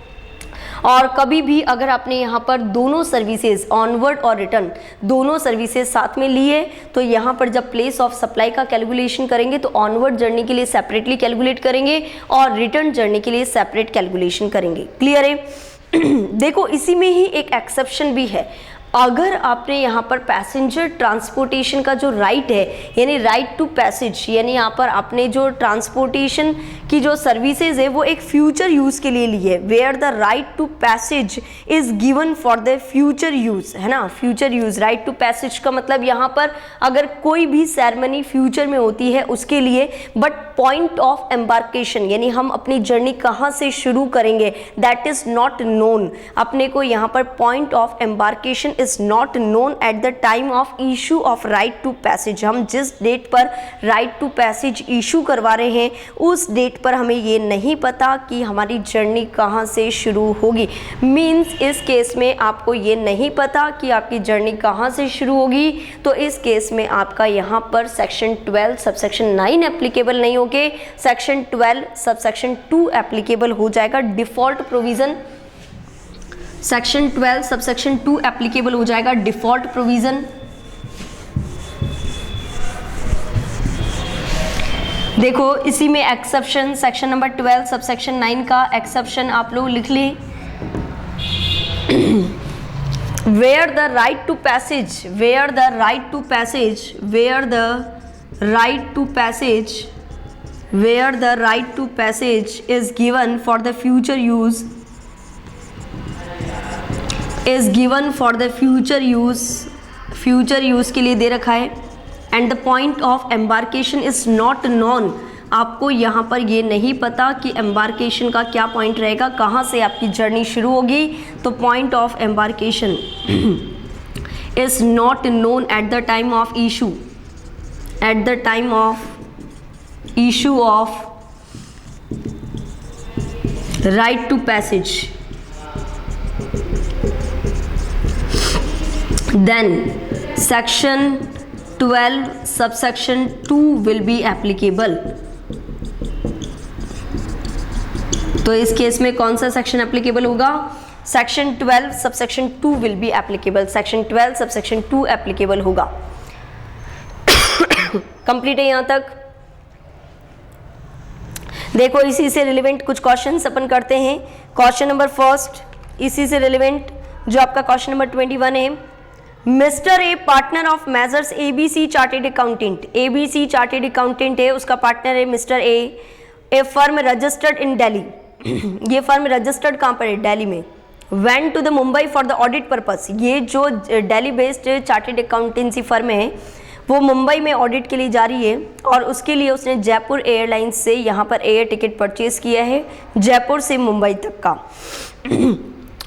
S1: और कभी भी अगर आपने यहाँ पर दोनों सर्विसेज ऑनवर्ड और रिटर्न दोनों सर्विसेज साथ में लिए तो यहाँ पर जब प्लेस ऑफ सप्लाई का कैलकुलेशन करेंगे तो ऑनवर्ड जर्नी के लिए सेपरेटली कैलकुलेट करेंगे और रिटर्न जर्नी के लिए सेपरेट कैलकुलेशन करेंगे। क्लियर है। देखो इसी में ही एक एक्सेप्शन भी है। अगर आपने यहाँ पर पैसेंजर ट्रांसपोर्टेशन का जो राइट है, यानी राइट टू पैसेज, यानी यहाँ पर आपने जो ट्रांसपोर्टेशन की जो सर्विसेज है वो एक फ्यूचर यूज़ के लिए ली है, where the right to passage is given for the future use, है ना। Future use, right to passage का मतलब यहाँ पर अगर कोई भी सेरेमनी फ्यूचर में होती है उसके लिए, बट पॉइंट ऑफ एम्बार्केशन यानी हम अपनी जर्नी कहाँ से शुरू करेंगे दैट इज़ नॉट नोन। अपने को यहाँ पर point of embarkation is not known at the time of issue of right to passage. हम जिस डेट पर राइट टू पैसेज इशू करवा रहे हैं उस डेट पर हमें ये नहीं पता कि हमारी जर्नी कहाँ से शुरू होगी। मीन्स इस केस में आपको ये नहीं पता कि आपकी जर्नी कहाँ से शुरू होगी, तो इस केस में आपका यहाँ पर सेक्शन 12 सबसेक्शन 9 एप्लीकेबल नहीं होके सेक्शन 12 सबसेक्शन 2 एप्लीकेबल हो जाएगा। Default provision section 12 subsection 2 applicable हो जाएगा, डिफॉल्ट प्रोविजन। देखो इसी में एक्सेप्शन सेक्शन नंबर 12 सबसेक्शन 9 का एक्सेप्शन आप लोग लिख लें। Where the right to passage, where the right to passage, where the right to passage, where the right to passage is given for the future use, is given for the future use, future use के लिए दे रखा है। And the point of embarkation is not known. आपको यहाँ पर ये नहीं पता कि एम्बार्केशन का क्या पॉइंट रहेगा, कहाँ से आपकी जर्नी शुरू होगी। तो point of embarkation is not known at the time of issue, at the time of issue of right to passage. Then section 12 subsection 2 will be applicable. तो इस केस में कौन सा सेक्शन एप्लीकेबल होगा? Section 12 subsection 2 will be applicable. Section 12 subsection 2 applicable होगा। कंप्लीट है यहां तक? देखो इसी से रिलेवेंट कुछ क्वेश्चंस अपन करते हैं। क्वेश्चन नंबर फर्स्ट, इसी से रिलेवेंट जो आपका क्वेश्चन नंबर 21 है। Mister A partner of Messrs ABC chartered accountant. ABC chartered accountant है, उसका पार्टनर है mister A firm registered in Delhi. ये फर्म रजिस्टर्ड कहाँ पर है? दिल्ली में। Went to the Mumbai for the audit purpose. ये जो Delhi based chartered accountancy firm है वो मुंबई में ऑडिट के लिए जा रही है और उसके लिए उसने जयपुर एयरलाइंस से यहाँ पर एयर टिकट परचेज किया है, जयपुर से मुंबई तक का।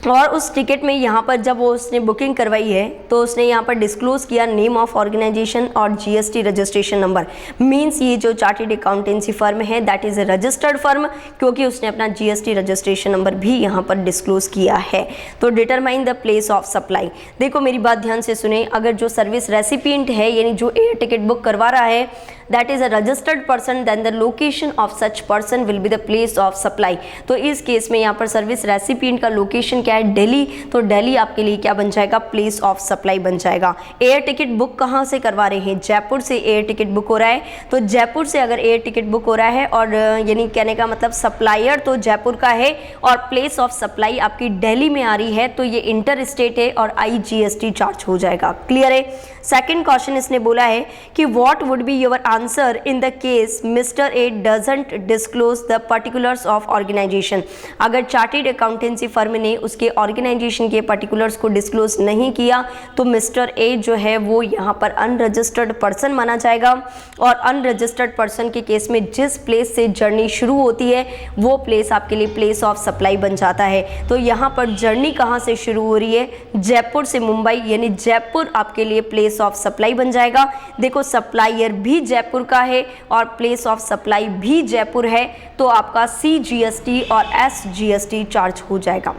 S1: और उस टिकट में यहाँ पर जब वो उसने बुकिंग करवाई है तो उसने यहाँ पर डिस्क्लोज किया नेम ऑफ ऑर्गेनाइजेशन और जीएसटी रजिस्ट्रेशन नंबर। मींस ये जो चार्टेड अकाउंटेंसी फर्म है that is a registered firm, क्योंकि उसने अपना जीएसटी रजिस्ट्रेशन नंबर भी यहाँ पर डिस्क्लोज किया है। तो determine the place of supply. देखो मेरी बात ध्यान से सुने, अगर जो सर्विस रेसिपिएंट है यानी जो एयर टिकट बुक करवा रहा है that is a registered person, then the location of such person will be the place of supply. तो इस केस में यहाँ पर सर्विस रेसिपिएंट का लोकेशन क्या है? दिल्ली। तो दिल्ली आपके लिए क्या बन जाएगा? प्लेस ऑफ सप्लाई बन जाएगा। एयर टिकट बुक कहाँ से करवा रहे हैं? जयपुर से एयर टिकट बुक हो रहा है। तो जयपुर से अगर एयर टिकट बुक हो रहा है और यानी कहने का मतलब सप्लायर तो जयपुर का है और प्लेस ऑफ सप्लाई आपकी दिल्ली में आ रही है, तो ये इंटर स्टेट है और IGST चार्ज हो जाएगा। क्लियर है? सेकंड क्वेश्चन इसने बोला है कि what would be your answer in the case mister A doesn't disclose the particulars of organisation. अगर चार्टेड अकाउंटेंसी फर्म ने उसके ऑर्गेनाइजेशन के पर्टिकुलर्स को डिस्क्लोज नहीं किया तो मिस्टर ए जो है वो यहाँ पर अनरजिस्टर्ड पर्सन माना जाएगा। और अनरजिस्टर्ड पर्सन के केस में जिस प्लेस से जर्नी शुरू होती है वो प्लेस आपके लिए प्लेस ऑफ सप्लाई बन जाता है। तो यहाँ पर जर्नी कहाँ से शुरू हो रही है? जयपुर से मुंबई, यानी जयपुर आपके लिए प्लेस ऑफ सप्लाई बन जाएगा। देखो सप्लायर भी जयपुर का है और प्लेस ऑफ सप्लाई भी जयपुर है, तो आपका CGST और SGST चार्ज हो जाएगा।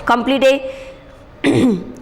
S1: कंप्लीट है?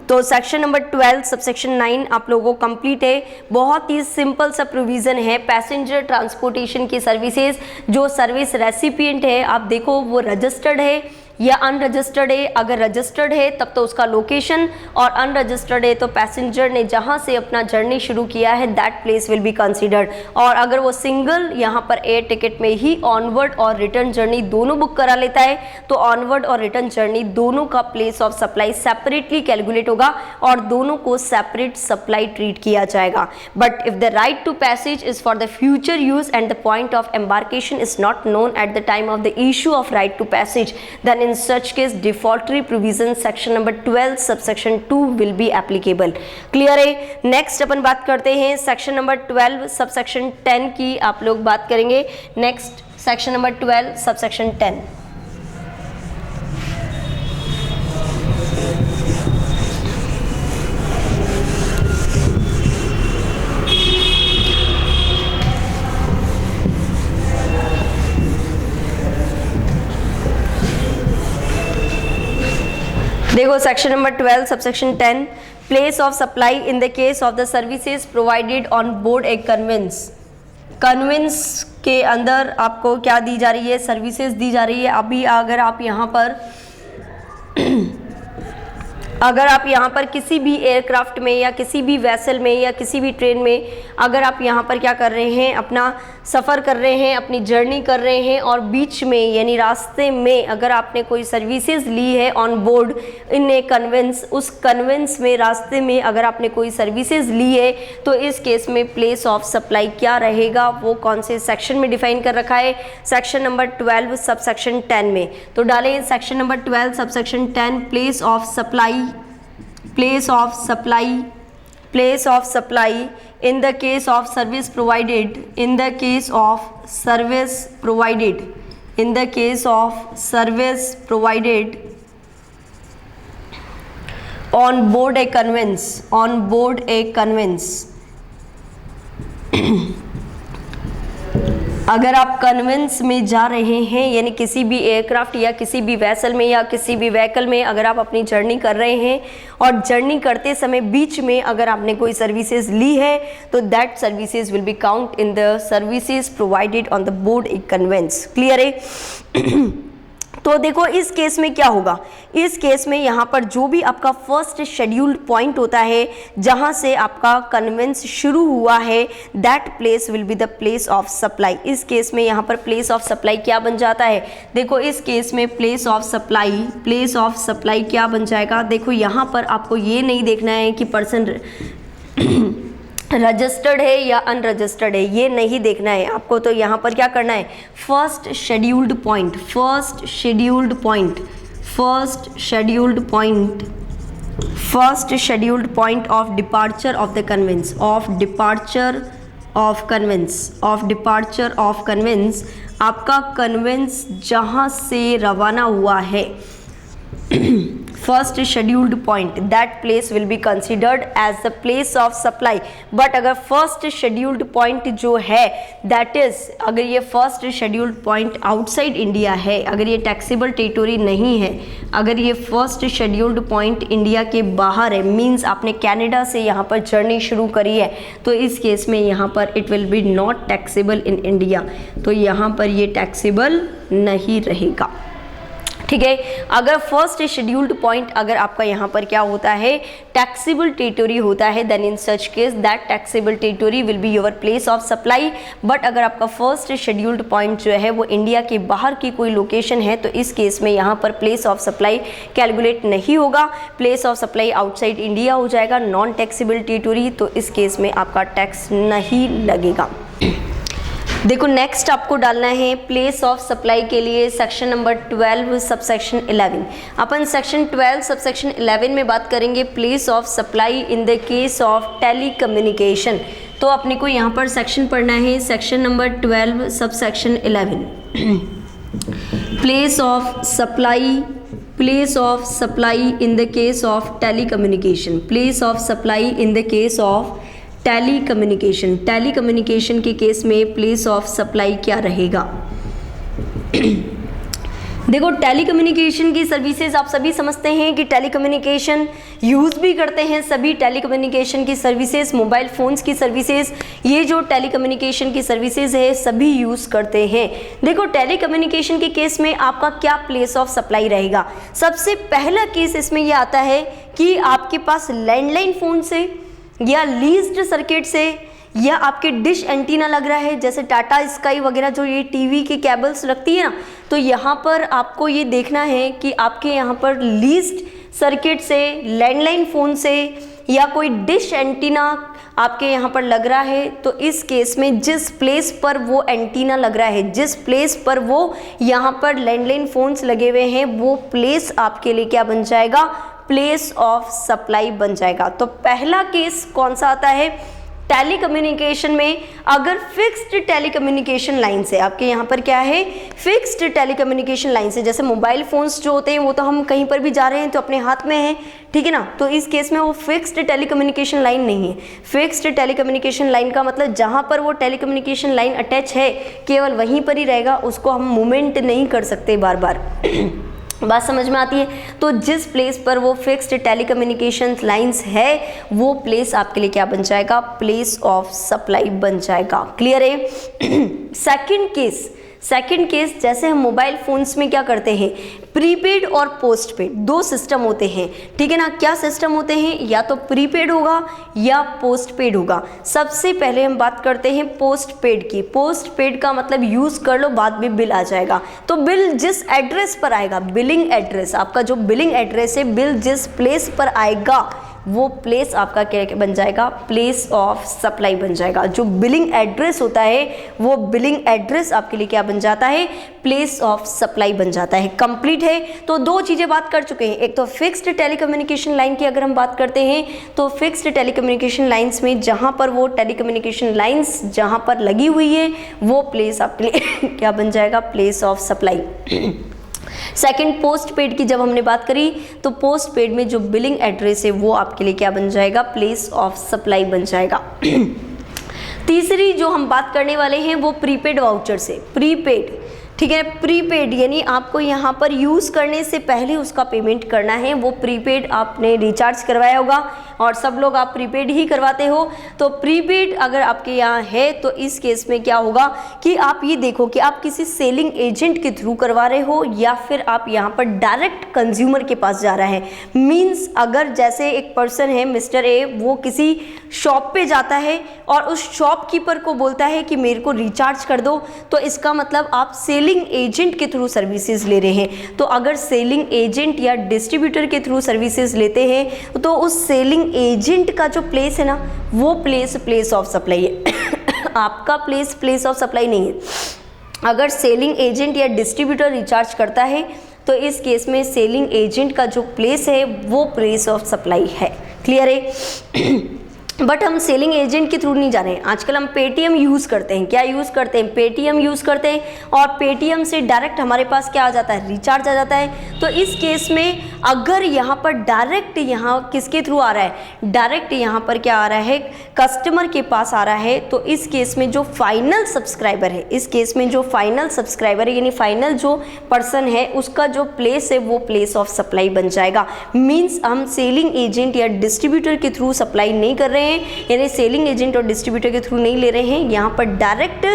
S1: तो सेक्शन नंबर 12 सबसेक्शन 9 आप लोगों को कंप्लीट है। बहुत ही सिंपल सा प्रोविज़न है। पैसेंजर ट्रांसपोर्टेशन की सर्विसेज, जो सर्विस रेसिपिएंट है आप देखो वो रजिस्टर्ड है या अनरजिस्टर्ड है। अगर रजिस्टर्ड है तब तो उसका लोकेशन, और अनरजिस्टर्ड है तो पैसेंजर ने जहां से अपना जर्नी शुरू किया है that place will be considered. और अगर वो सिंगल यहाँ पर एयर टिकट में ही ऑनवर्ड और रिटर्न जर्नी दोनों बुक करा लेता है तो ऑनवर्ड और रिटर्न जर्नी दोनों का place of supply separately calculate होगा और दोनों को सेपरेट सप्लाई ट्रीट किया जाएगा। But if the right to passage is for the future use and the point of embarkation is not known at the time of the issue of right to passage, then in such case defaultory provision section number 12 subsection 2 will be applicable। Clear है? नेक्स्ट अपन बात करते हैं सेक्शन नंबर 12 सबसेक्शन 10 की। आप लोग बात करेंगे नेक्स्ट सेक्शन नंबर 12 सबसेक्शन 10। देखो section number 12 subsection 10, place of supply in the case of the services provided on board a conveyance. Conveyance के अंदर आपको क्या दी जा रही है? सर्विसेज दी जा रही है। अभी अगर आप यहाँ पर किसी भी एयरक्राफ्ट में या किसी भी वेसल में या किसी भी ट्रेन में अगर आप यहाँ पर क्या कर रहे हैं, अपना सफ़र कर रहे हैं, अपनी जर्नी कर रहे हैं और बीच में यानी रास्ते में अगर आपने कोई सर्विसेज ली है on board in a conveyance, उस कन्वेंस में रास्ते में अगर आपने कोई सर्विसेज ली है तो इस केस में प्लेस ऑफ सप्लाई क्या रहेगा, वो कौन से सेक्शन में डिफाइन कर रखा है? सेक्शन नंबर 12 सबसेक्शन 10 में। तो डालें section number 12 subsection 10, place of supply in the case of service provided on board a conveyance अगर आप कन्वेंस में जा रहे हैं, यानी किसी भी एयरक्राफ्ट या किसी भी वेसल में या किसी भी व्हीकल में अगर आप अपनी जर्नी कर रहे हैं और जर्नी करते समय बीच में अगर आपने कोई सर्विसेज ली है तो that services will be count in the services provided on the board a conveyance. Clear है? तो देखो इस केस में क्या होगा, इस केस में यहाँ पर जो भी आपका फर्स्ट शेड्यूल्ड पॉइंट होता है जहाँ से आपका कन्वेंस शुरू हुआ है, that place will be the place of supply. इस केस में यहाँ पर प्लेस ऑफ सप्लाई क्या बन जाता है, देखो इस केस में प्लेस ऑफ सप्लाई क्या बन जाएगा। देखो यहाँ पर आपको ये नहीं देखना है कि पर्सन रजिस्टर्ड है या अनरजिस्टर्ड है, ये नहीं देखना है आपको। तो यहाँ पर क्या करना है, first scheduled point of departure of conveyance आपका कन्वेंस जहाँ से रवाना हुआ है, first scheduled point, that place will be considered as the place of supply. But अगर फर्स्ट शेड्यूल्ड पॉइंट जो है दैट इज, अगर ये first scheduled point outside India है, अगर ये टैक्सेबल टेरिटोरी नहीं है, अगर ये फर्स्ट शेड्यूल्ड पॉइंट इंडिया के बाहर है, मीन्स आपने कनाडा से यहाँ पर जर्नी शुरू करी है, तो इस केस में यहाँ पर it will be not taxable in India, तो यहाँ पर ये टैक्सेबल नहीं रहेगा। ठीक है, अगर फर्स्ट शेड्यूल्ड पॉइंट अगर आपका यहाँ पर क्या होता है, टैक्सेबल टेरिटोरी होता है, then in such case that taxable territory will be your place of supply. But अगर आपका फर्स्ट शेड्यूल्ड पॉइंट जो है वो इंडिया के बाहर की कोई लोकेशन है, तो इस केस में यहाँ पर प्लेस ऑफ सप्लाई कैलकुलेट नहीं होगा, place of supply outside India हो जाएगा, नॉन टैक्सेबल टेरिटोरी, तो इस केस में आपका टैक्स नहीं लगेगा। देखो नेक्स्ट आपको डालना है प्लेस ऑफ सप्लाई के लिए सेक्शन नंबर 12 सबसेक्शन 11। अपन सेक्शन 12 सबसेक्शन 11 में बात करेंगे place of supply in the case of telecommunication. तो अपने को यहाँ पर सेक्शन पढ़ना है section number 12 subsection 11। Place of supply in the case of telecommunication, place of supply in the case of telecommunication के केस में प्लेस ऑफ सप्लाई क्या रहेगा। देखो टेलीकम्युनिकेशन की सर्विसेज आप सभी समझते हैं कि टेलीकम्युनिकेशन यूज़ भी करते हैं सभी टेलीकम्युनिकेशन की सर्विसेज, मोबाइल फ़ोन्स की सर्विसेज, ये जो टेलीकम्युनिकेशन की सर्विसेज है सभी यूज़ करते हैं। देखो टेलीकम्युनिकेशन के केस में आपका क्या प्लेस ऑफ सप्लाई रहेगा। सबसे पहला केस इसमें यह आता है कि आपके पास लैंडलाइन फ़ोन से या लीज्ड सर्किट से या आपके डिश एंटीना लग रहा है, जैसे टाटा स्काई वगैरह जो ये टीवी के केबल्स लगती है ना, तो यहाँ पर आपको ये देखना है कि आपके यहाँ पर लीज्ड सर्किट से, लैंडलाइन फ़ोन से या कोई डिश एंटीना आपके यहाँ पर लग रहा है, तो इस केस में जिस प्लेस पर वो एंटीना लग रहा है, जिस प्लेस पर वो यहाँ पर लैंडलाइन फ़ोन्स लगे हुए हैं, वो प्लेस आपके लिए क्या बन जाएगा, प्लेस ऑफ सप्लाई बन जाएगा। तो पहला केस कौन सा आता है, टेलीकम्युनिकेशन में अगर फिक्स्ड टेलीकम्युनिकेशन लाइन से, आपके यहाँ पर क्या है, फिक्स्ड टेलीकम्युनिकेशन लाइन से, जैसे मोबाइल फ़ोन्स जो होते हैं वो तो हम कहीं पर भी जा रहे हैं तो अपने हाथ में है, ठीक है ना, तो इस केस में वो फिक्स्ड टेलीकम्युनिकेशन लाइन नहीं है। फिक्स्ड टेलीकम्युनिकेशन लाइन का मतलब जहाँ पर वो टेलीकम्युनिकेशन लाइन अटैच है केवल वहीं पर ही रहेगा, उसको हम मूवमेंट नहीं कर सकते बार बार। बात समझ में आती है। तो जिस प्लेस पर वो फिक्स्ड टेलीकम्युनिकेशन लाइंस है वो प्लेस आपके लिए क्या बन जाएगा, प्लेस ऑफ सप्लाई बन जाएगा। क्लियर है। सेकंड केस जैसे हम मोबाइल फोन्स में क्या करते हैं, प्रीपेड और पोस्टपेड दो सिस्टम होते हैं, ठीक है ना। क्या सिस्टम होते हैं, या तो प्रीपेड होगा या पोस्टपेड होगा। सबसे पहले हम बात करते हैं पोस्टपेड की। पोस्टपेड का मतलब यूज़ कर लो, बाद में बिल आ जाएगा। तो बिल जिस एड्रेस पर आएगा, बिलिंग एड्रेस, आपका जो बिलिंग एड्रेस है, बिल जिस प्लेस पर आएगा वो प्लेस आपका क्या बन जाएगा, प्लेस ऑफ सप्लाई बन जाएगा। जो बिलिंग एड्रेस होता है वो बिलिंग एड्रेस आपके लिए क्या बन जाता है, प्लेस ऑफ सप्लाई बन जाता है। कंप्लीट है। तो दो चीज़ें बात कर चुके हैं, एक तो फिक्स्ड टेलीकम्युनिकेशन लाइन की अगर हम बात करते हैं तो फिक्स्ड टेलीकम्युनिकेशन लाइंस में जहाँ पर वो टेलीकम्युनिकेशन लाइंस जहाँ पर लगी हुई है वो प्लेस आपके लिए क्या बन जाएगा, place of supply. Second postpaid की जब हमने बात करी तो पोस्टपेड में जो बिलिंग एड्रेस है वो आपके लिए क्या बन जाएगा, प्लेस ऑफ सप्लाई बन जाएगा। तीसरी जो हम बात करने वाले हैं वो प्रीपेड वाउचर से। प्रीपेड, ठीक है, प्रीपेड यानी आपको यहाँ पर यूज़ करने से पहले उसका पेमेंट करना है। वो प्रीपेड आपने रिचार्ज करवाया होगा और सब लोग आप प्रीपेड ही करवाते हो। तो प्रीपेड अगर आपके यहाँ है तो इस केस में क्या होगा कि आप ये देखो कि आप किसी सेलिंग एजेंट के थ्रू करवा रहे हो या फिर आप यहाँ पर डायरेक्ट कंज्यूमर के पास जा रहा है। मीन्स अगर जैसे एक पर्सन है मिस्टर ए, वो किसी शॉप पे जाता है और उस शॉपकीपर को बोलता है कि मेरे को रिचार्ज कर दो, तो इसका मतलब आप सेलिंग एजेंट के थ्रू सर्विसेज ले रहे हैं। तो अगर सेलिंग एजेंट या डिस्ट्रीब्यूटर के थ्रू सर्विसेज लेते हैं तो उस सेलिंग एजेंट का जो प्लेस है ना, वो प्लेस ऑफ सप्लाई है आपका प्लेस ऑफ सप्लाई नहीं है। अगर सेलिंग एजेंट या डिस्ट्रीब्यूटर रिचार्ज करता है तो इस केस में सेलिंग एजेंट का जो प्लेस है वो प्लेस ऑफ सप्लाई है। क्लियर है? बट हम सेलिंग एजेंट के थ्रू नहीं जा रहे हैं। आजकल हम पेटीएम यूज़ करते हैं। क्या यूज़ करते हैं? पेटीएम यूज़ करते हैं और पेटीएम से डायरेक्ट हमारे पास क्या आ जाता है? रिचार्ज आ जाता है। तो इस केस में अगर यहाँ पर डायरेक्ट यहाँ किसके थ्रू आ रहा है? डायरेक्ट यहाँ पर क्या आ रहा है? कस्टमर के पास आ रहा है। तो इस केस में जो फाइनल सब्सक्राइबर है, इस केस में जो फाइनल सब्सक्राइबर है यानी फाइनल जो पर्सन है उसका जो प्लेस है वो प्लेस ऑफ सप्लाई बन जाएगा। मीन्स हम सेलिंग एजेंट या डिस्ट्रीब्यूटर के थ्रू सप्लाई नहीं कर रहे हैं, यानी सेलिंग एजेंट और डिस्ट्रीब्यूटर के थ्रू नहीं ले रहे हैं। यहाँ पर डायरेक्ट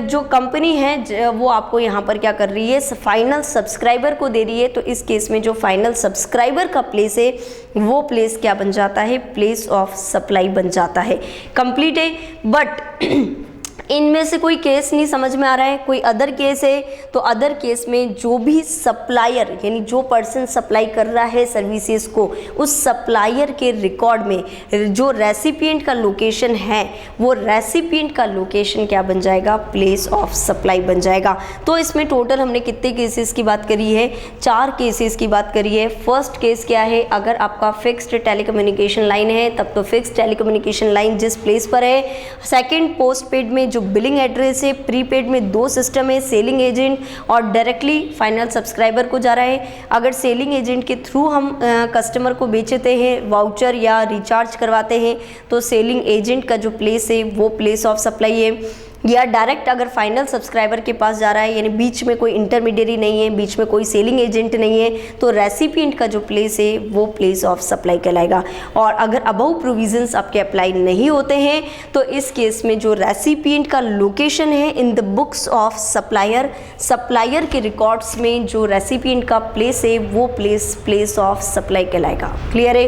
S1: जो कंपनी है वो आपको यहाँ पर क्या कर रही है? फाइनल सब्सक्राइबर को दे रही है। तो इस केस में जो फाइनल सब्सक्राइबर का प्लेस है वो प्लेस क्या बन जाता है? प्लेस ऑफ सप्लाई बन जाता है। कंप्लीट है। बट इनमें से कोई केस नहीं समझ में आ रहा है, कोई अदर केस है, तो अदर केस में जो भी सप्लायर यानी जो पर्सन सप्लाई कर रहा है सर्विसेज को, उस सप्लायर के रिकॉर्ड में जो रेसिपिएंट का लोकेशन है वो रेसिपिएंट का लोकेशन क्या बन जाएगा? प्लेस ऑफ सप्लाई बन जाएगा। तो इसमें टोटल हमने कितने केसेस की बात करी है? 4 केसेस की बात करी है। फर्स्ट केस क्या है? अगर आपका फिक्स्ड टेलीकम्युनिकेशन लाइन है तब तो फिक्स्ड टेलीकम्युनिकेशन लाइन जिस प्लेस पर है। सेकेंड, पोस्ट पेड में जो बिलिंग एड्रेस है। प्रीपेड में 2 सिस्टम है, सेलिंग एजेंट और डायरेक्टली फाइनल सब्सक्राइबर को जा रहा है। अगर सेलिंग एजेंट के थ्रू हम कस्टमर को बेचते हैं, वाउचर या रिचार्ज करवाते हैं, तो सेलिंग एजेंट का जो प्लेस है वो प्लेस ऑफ सप्लाई है। या डायरेक्ट अगर फाइनल सब्सक्राइबर के पास जा रहा है यानी बीच में कोई इंटरमीडियरी नहीं है, बीच में कोई सेलिंग एजेंट नहीं है, तो रेसिपिएंट का जो प्लेस है वो प्लेस ऑफ सप्लाई कहलाएगा। और अगर अबव प्रोविजंस आपके अप्लाई नहीं होते हैं तो इस केस में जो रेसिपिएंट का लोकेशन है in the books of supplier, supplier के रिकॉर्ड्स में जो रेसिपिएंट का प्लेस है वो प्लेस ऑफ सप्लाई कहलाएगा। क्लियर है?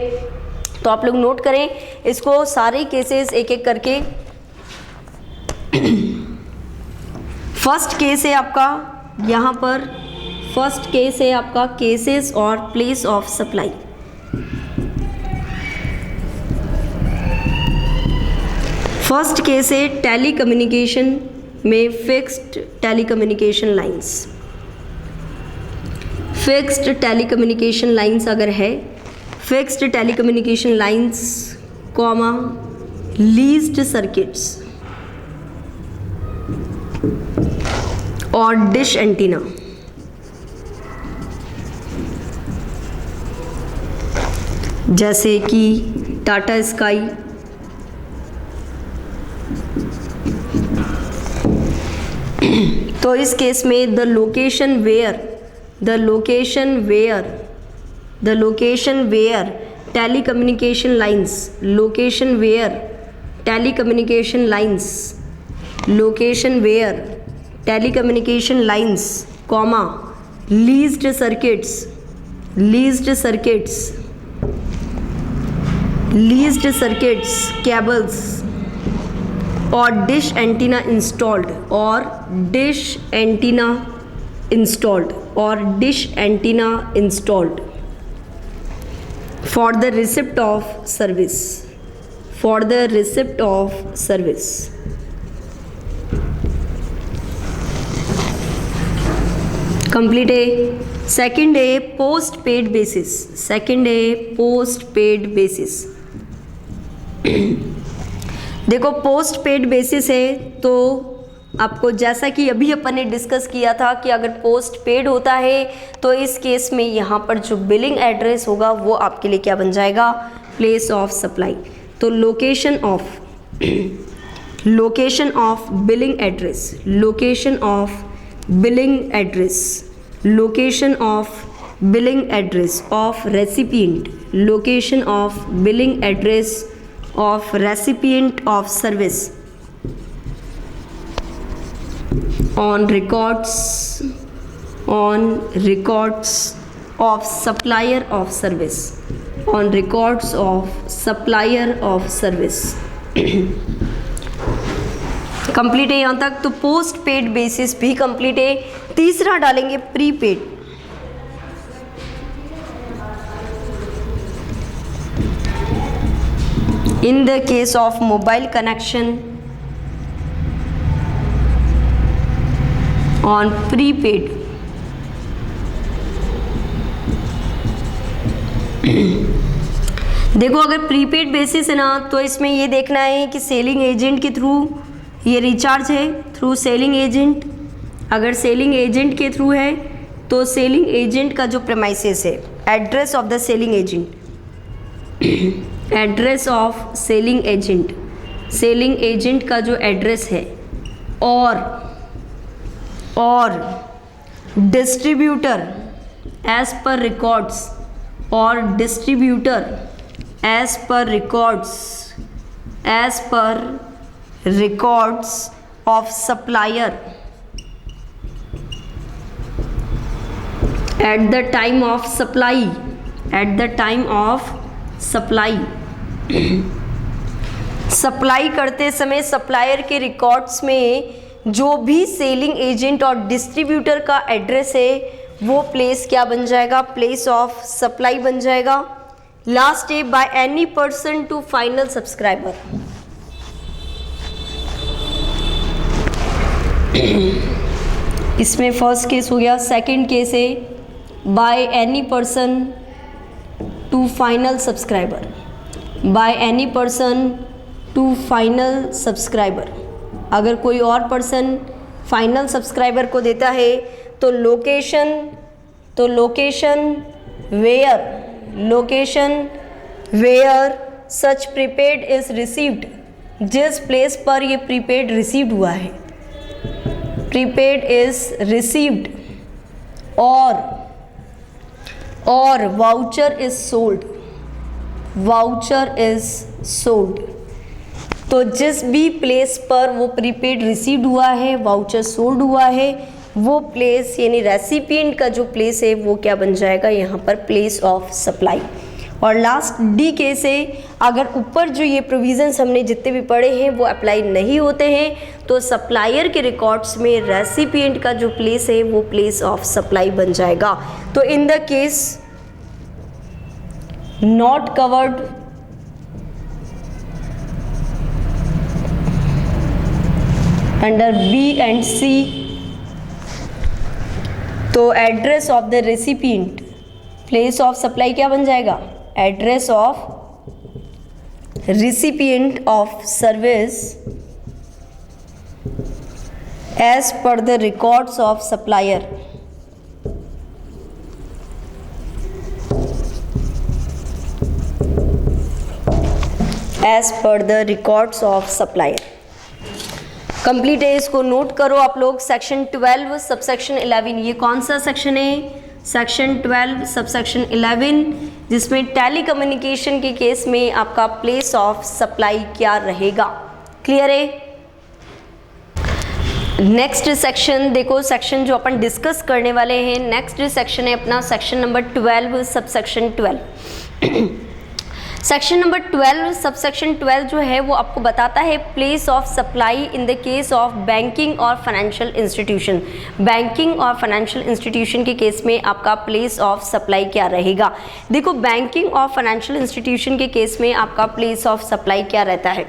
S1: तो आप लोग नोट करें इसको, सारे केसेस एक एक करके। फर्स्ट केस है आपका यहाँ पर, फर्स्ट केस है आपका केसेस और place of supply. First case है टेलीकम्युनिकेशन में fixed telecommunication lines. Fixed telecommunication lines अगर है, fixed telecommunication lines comma leased circuits और डिश एंटीना, जैसे कि टाटा स्काई, तो इस केस में the location where telecommunication lines, location where telecommunication lines, location where telecommunication lines comma leased circuits cables और dish antenna installed for the receipt of service, complete है। सेकंड है पोस्ट पेड बेसिस, देखो पोस्ट पेड बेसिस है तो आपको जैसा कि अभी अपन ने डिस्कस किया था कि अगर पोस्ट पेड होता है तो इस केस में यहाँ पर जो बिलिंग एड्रेस होगा वो आपके लिए क्या बन जाएगा? Place of supply. तो location location of billing address, location of billing address, location of billing address of recipient, location of billing address of recipient of service on records of supplier of service, on records of supplier of service। Complete है यहाँ तक। तो पोस्ट पेड बेसिस भी कंप्लीट है। तीसरा डालेंगे prepaid. In the case of mobile connection on prepaid, देखो अगर प्रीपेड बेसिस है ना तो इसमें ये देखना है कि सेलिंग एजेंट के थ्रू ये रिचार्ज है, थ्रू सेलिंग एजेंट। अगर सेलिंग एजेंट के थ्रू है तो सेलिंग एजेंट का जो प्रेमाइसेस है, address of the selling agent, address of selling agent, selling agent का जो एड्रेस है, और डिस्ट्रीब्यूटर एज पर रिकॉर्ड्स, और distributor as per records, as per records of supplier at the time of supply, at the time of supply. Supply करते समय सप्लायर के रिकॉर्ड्स में जो भी सेलिंग एजेंट और डिस्ट्रीब्यूटर का एड्रेस है वो प्लेस क्या बन जाएगा, प्लेस ऑफ सप्लाई बन जाएगा। लास्ट है by any person to final subscriber. इसमें फर्स्ट केस हो गया। सेकंड केस है by any person to final subscriber, by any person to final subscriber. अगर कोई और पर्सन फाइनल सब्सक्राइबर को देता है तो location where such prepaid is received, जिस प्लेस पर ये प्रीपेड रिसीव्ड हुआ है, प्रीपेड इज रिसीव्ड, और voucher is sold, voucher is sold. तो जिस भी प्लेस पर वो प्रीपेड रिसीव्ड हुआ है, वाउचर सोल्ड हुआ है, वो प्लेस यानी रेसिपिएंट का जो प्लेस है वो क्या बन जाएगा यहाँ पर, प्लेस ऑफ सप्लाई। और लास्ट डी केस है, अगर ऊपर जो ये प्रोविजंस हमने जितने भी पढ़े हैं वो अप्लाई नहीं होते हैं तो सप्लायर के रिकॉर्ड्स में रेसिपिएंट का जो प्लेस है वो प्लेस ऑफ सप्लाई बन जाएगा। तो in the case not covered under B and C, तो address of the recipient, place of supply क्या बन जाएगा, address of recipient of service as per the records of supplier. As per the records of supplier. Complete है, इसको नोट करो आप लोग। सेक्शन 12 सबसेक्शन 11, ये कौन सा सेक्शन है? सेक्शन 12 सबसेक्शन 11, जिसमें टेलीकम्युनिकेशन के केस में आपका प्लेस ऑफ सप्लाई क्या रहेगा। क्लियर है? नेक्स्ट सेक्शन देखो, सेक्शन जो अपन डिस्कस करने वाले हैं, नेक्स्ट सेक्शन है अपना section number 12 subsection 12। Section number 12 subsection 12 जो है वो आपको बताता है place of supply in the case of banking और फाइनेंशियल इंस्टीट्यूशन। बैंकिंग और फाइनेंशियल इंस्टीट्यूशन के केस में आपका प्लेस ऑफ सप्लाई क्या रहेगा। देखो, बैंकिंग और फाइनेंशियल इंस्टीट्यूशन के केस में आपका प्लेस ऑफ सप्लाई क्या रहता है।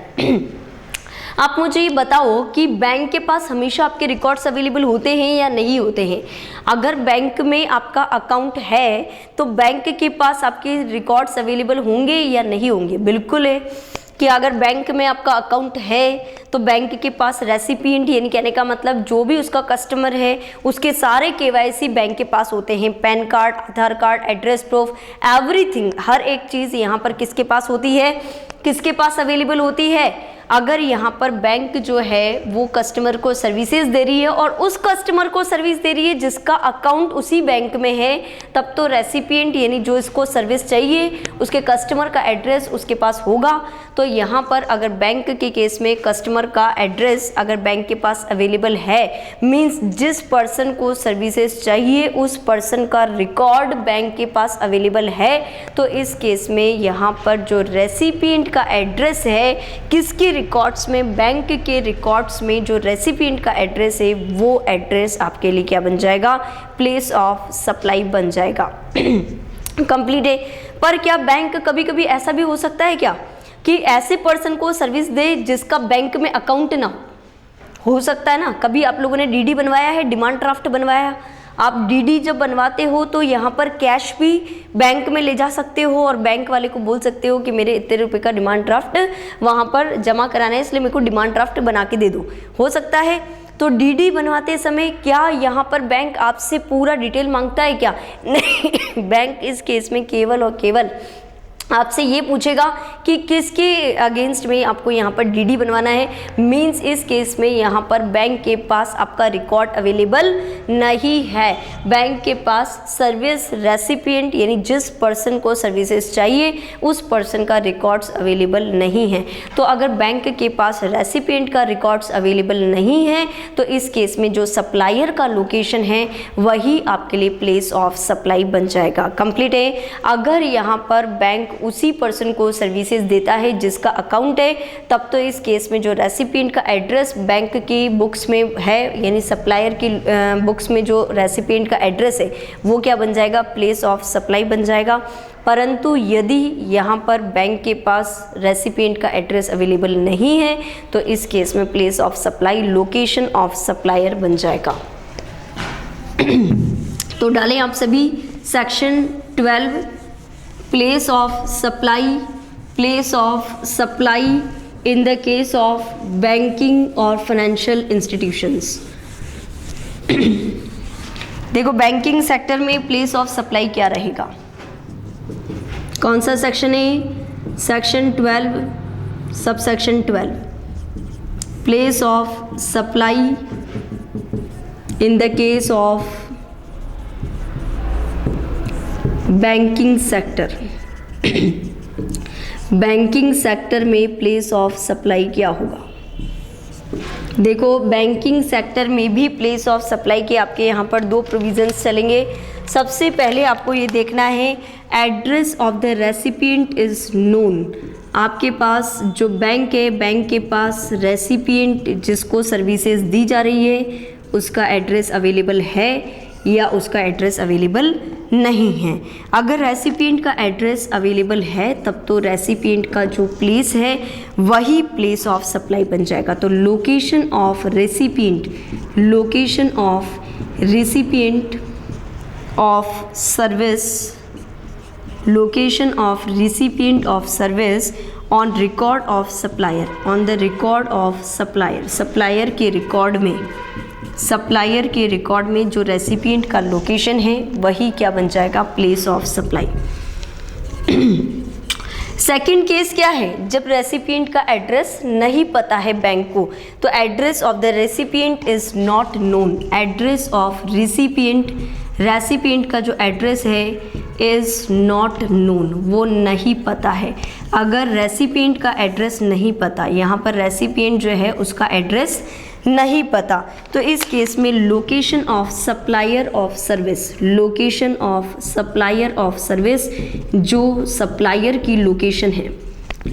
S1: आप मुझे ये बताओ कि बैंक के पास हमेशा आपके रिकॉर्ड्स अवेलेबल होते हैं या नहीं होते हैं। अगर बैंक में आपका अकाउंट है तो बैंक के पास आपके रिकॉर्ड्स अवेलेबल होंगे या नहीं होंगे? बिल्कुल है कि अगर बैंक में आपका अकाउंट है तो बैंक के पास रेसिपिएंट, यानी कहने का मतलब जो भी उसका कस्टमर है उसके सारे KYC बैंक के पास होते हैं। पैन कार्ड, आधार कार्ड, एड्रेस प्रूफ, एवरीथिंग, हर एक चीज़ यहाँ पर किसके पास होती है? किसके पास अवेलेबल होती है? अगर यहाँ पर बैंक जो है वो कस्टमर को सर्विसेज दे रही है और उस कस्टमर को सर्विस दे रही है जिसका अकाउंट उसी बैंक में है, तब तो रेसिपिएंट यानी जो इसको सर्विस चाहिए उसके कस्टमर का एड्रेस उसके पास होगा। तो यहाँ पर अगर बैंक के केस में कस्टमर का एड्रेस अगर बैंक के पास अवेलेबल है, मीन्स जिस पर्सन को सर्विसेज चाहिए उस पर्सन का रिकॉर्ड बैंक के पास अवेलेबल है, तो इस केस में यहाँ पर जो रेसिपिएंट का एड्रेस है, किसके रिकॉर्ड्स में, बैंक के रिकॉर्ड्स में जो रेसिपिएंट का एड्रेस है वो एड्रेस आपके लिए क्या बन जाएगा? प्लेस ऑफ सप्लाई बन जाएगा। कंप्लीट है। पर क्या बैंक कभी कभी ऐसा भी हो सकता है क्या कि ऐसे पर्सन को सर्विस दे जिसका बैंक में अकाउंट ना हो सकता है ना? कभी आप लोगों ने डीडी बनवाया है, डिमांड ड्राफ्ट बनवाया। आप डीडी जब बनवाते हो तो यहाँ पर कैश भी बैंक में ले जा सकते हो और बैंक वाले को बोल सकते हो कि मेरे इतने रुपए का डिमांड ड्राफ्ट वहाँ पर जमा कराना है, इसलिए मेरे को डिमांड ड्राफ्ट बना के दे दो, हो सकता है। तो डीडी बनवाते समय क्या यहाँ पर बैंक आपसे पूरा डिटेल मांगता है क्या? नहीं, बैंक इस केस में केवल और केवल आपसे ये पूछेगा कि किसके अगेंस्ट में आपको यहाँ पर डीडी बनवाना है। मींस इस केस में यहाँ पर बैंक के पास आपका रिकॉर्ड अवेलेबल नहीं है। बैंक के पास सर्विस रेसिपिएंट यानी जिस पर्सन को सर्विसेज चाहिए उस पर्सन का रिकॉर्ड्स अवेलेबल नहीं है। तो अगर बैंक के पास रेसिपिएंट का रिकॉर्ड्स अवेलेबल नहीं है तो इस केस में जो सप्लायर का लोकेशन है वही आपके लिए प्लेस ऑफ सप्लाई बन जाएगा। कंप्लीट है। अगर यहाँ पर बैंक उसी पर्सन को सर्विसेज देता है जिसका अकाउंट है, तब तो इस केस में जो रेसिपिएंट का एड्रेस बैंक की बुक्स में है यानी सप्लायर की बुक्स में जो रेसिपिएंट का एड्रेस है वो क्या बन जाएगा? प्लेस ऑफ सप्लाई बन जाएगा। परंतु यदि यहाँ पर बैंक के पास रेसिपिएंट का एड्रेस अवेलेबल नहीं है तो इस केस में place of supply location of supplier बन जाएगा। तो डालें आप सभी section 12 place of supply in the case of banking और फाइनेंशियल इंस्टीट्यूशंस। देखो बैंकिंग सेक्टर में प्लेस ऑफ सप्लाई क्या रहेगा? कौन सा सेक्शन है? Section 12 sub section 12 place of supply in the case of banking sector. Banking sector में प्लेस ऑफ सप्लाई क्या होगा? देखो बैंकिंग सेक्टर में भी प्लेस ऑफ सप्लाई के आपके यहाँ पर दो प्रोविजंस चलेंगे। सबसे पहले आपको ये देखना है address of the recipient is known. आपके पास जो बैंक है, बैंक के पास रेसिपिएंट जिसको सर्विसेज दी जा रही है उसका एड्रेस अवेलेबल है या उसका एड्रेस अवेलेबल नहीं है। अगर रेसिपिएंट का एड्रेस अवेलेबल है तब तो रेसिपिएंट का जो प्लेस है वही प्लेस ऑफ सप्लाई बन जाएगा। तो location of recipient of service on record of supplier, on the record of supplier, supplier के रिकॉर्ड में जो रेसिपिएंट का लोकेशन है वही क्या बन जाएगा? Place of supply. Second case क्या है? जब रेसिपिएंट का एड्रेस नहीं पता है बैंक को, तो address of the recipient is not known. Address of recipient का जो एड्रेस है इज नॉट नोन, वो नहीं पता है। अगर रेसिपिएंट का एड्रेस नहीं पता, यहाँ पर रेसिपिएंट जो है उसका एड्रेस नहीं पता, तो इस केस में location of supplier of service, जो सप्लायर की लोकेशन है,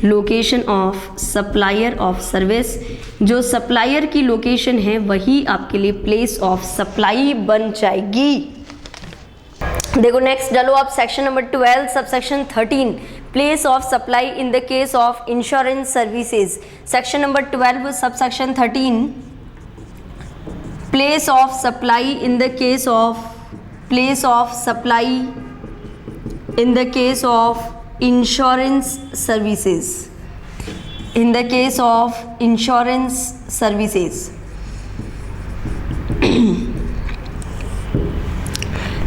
S1: location of supplier of service, जो सप्लायर की लोकेशन है वही आपके लिए प्लेस ऑफ सप्लाई बन जाएगी। देखो नेक्स्ट डालो आप section number 12 subsection 13 place of supply in the case of insurance services. Section number 12 subsection 13 place of supply in the case of insurance services.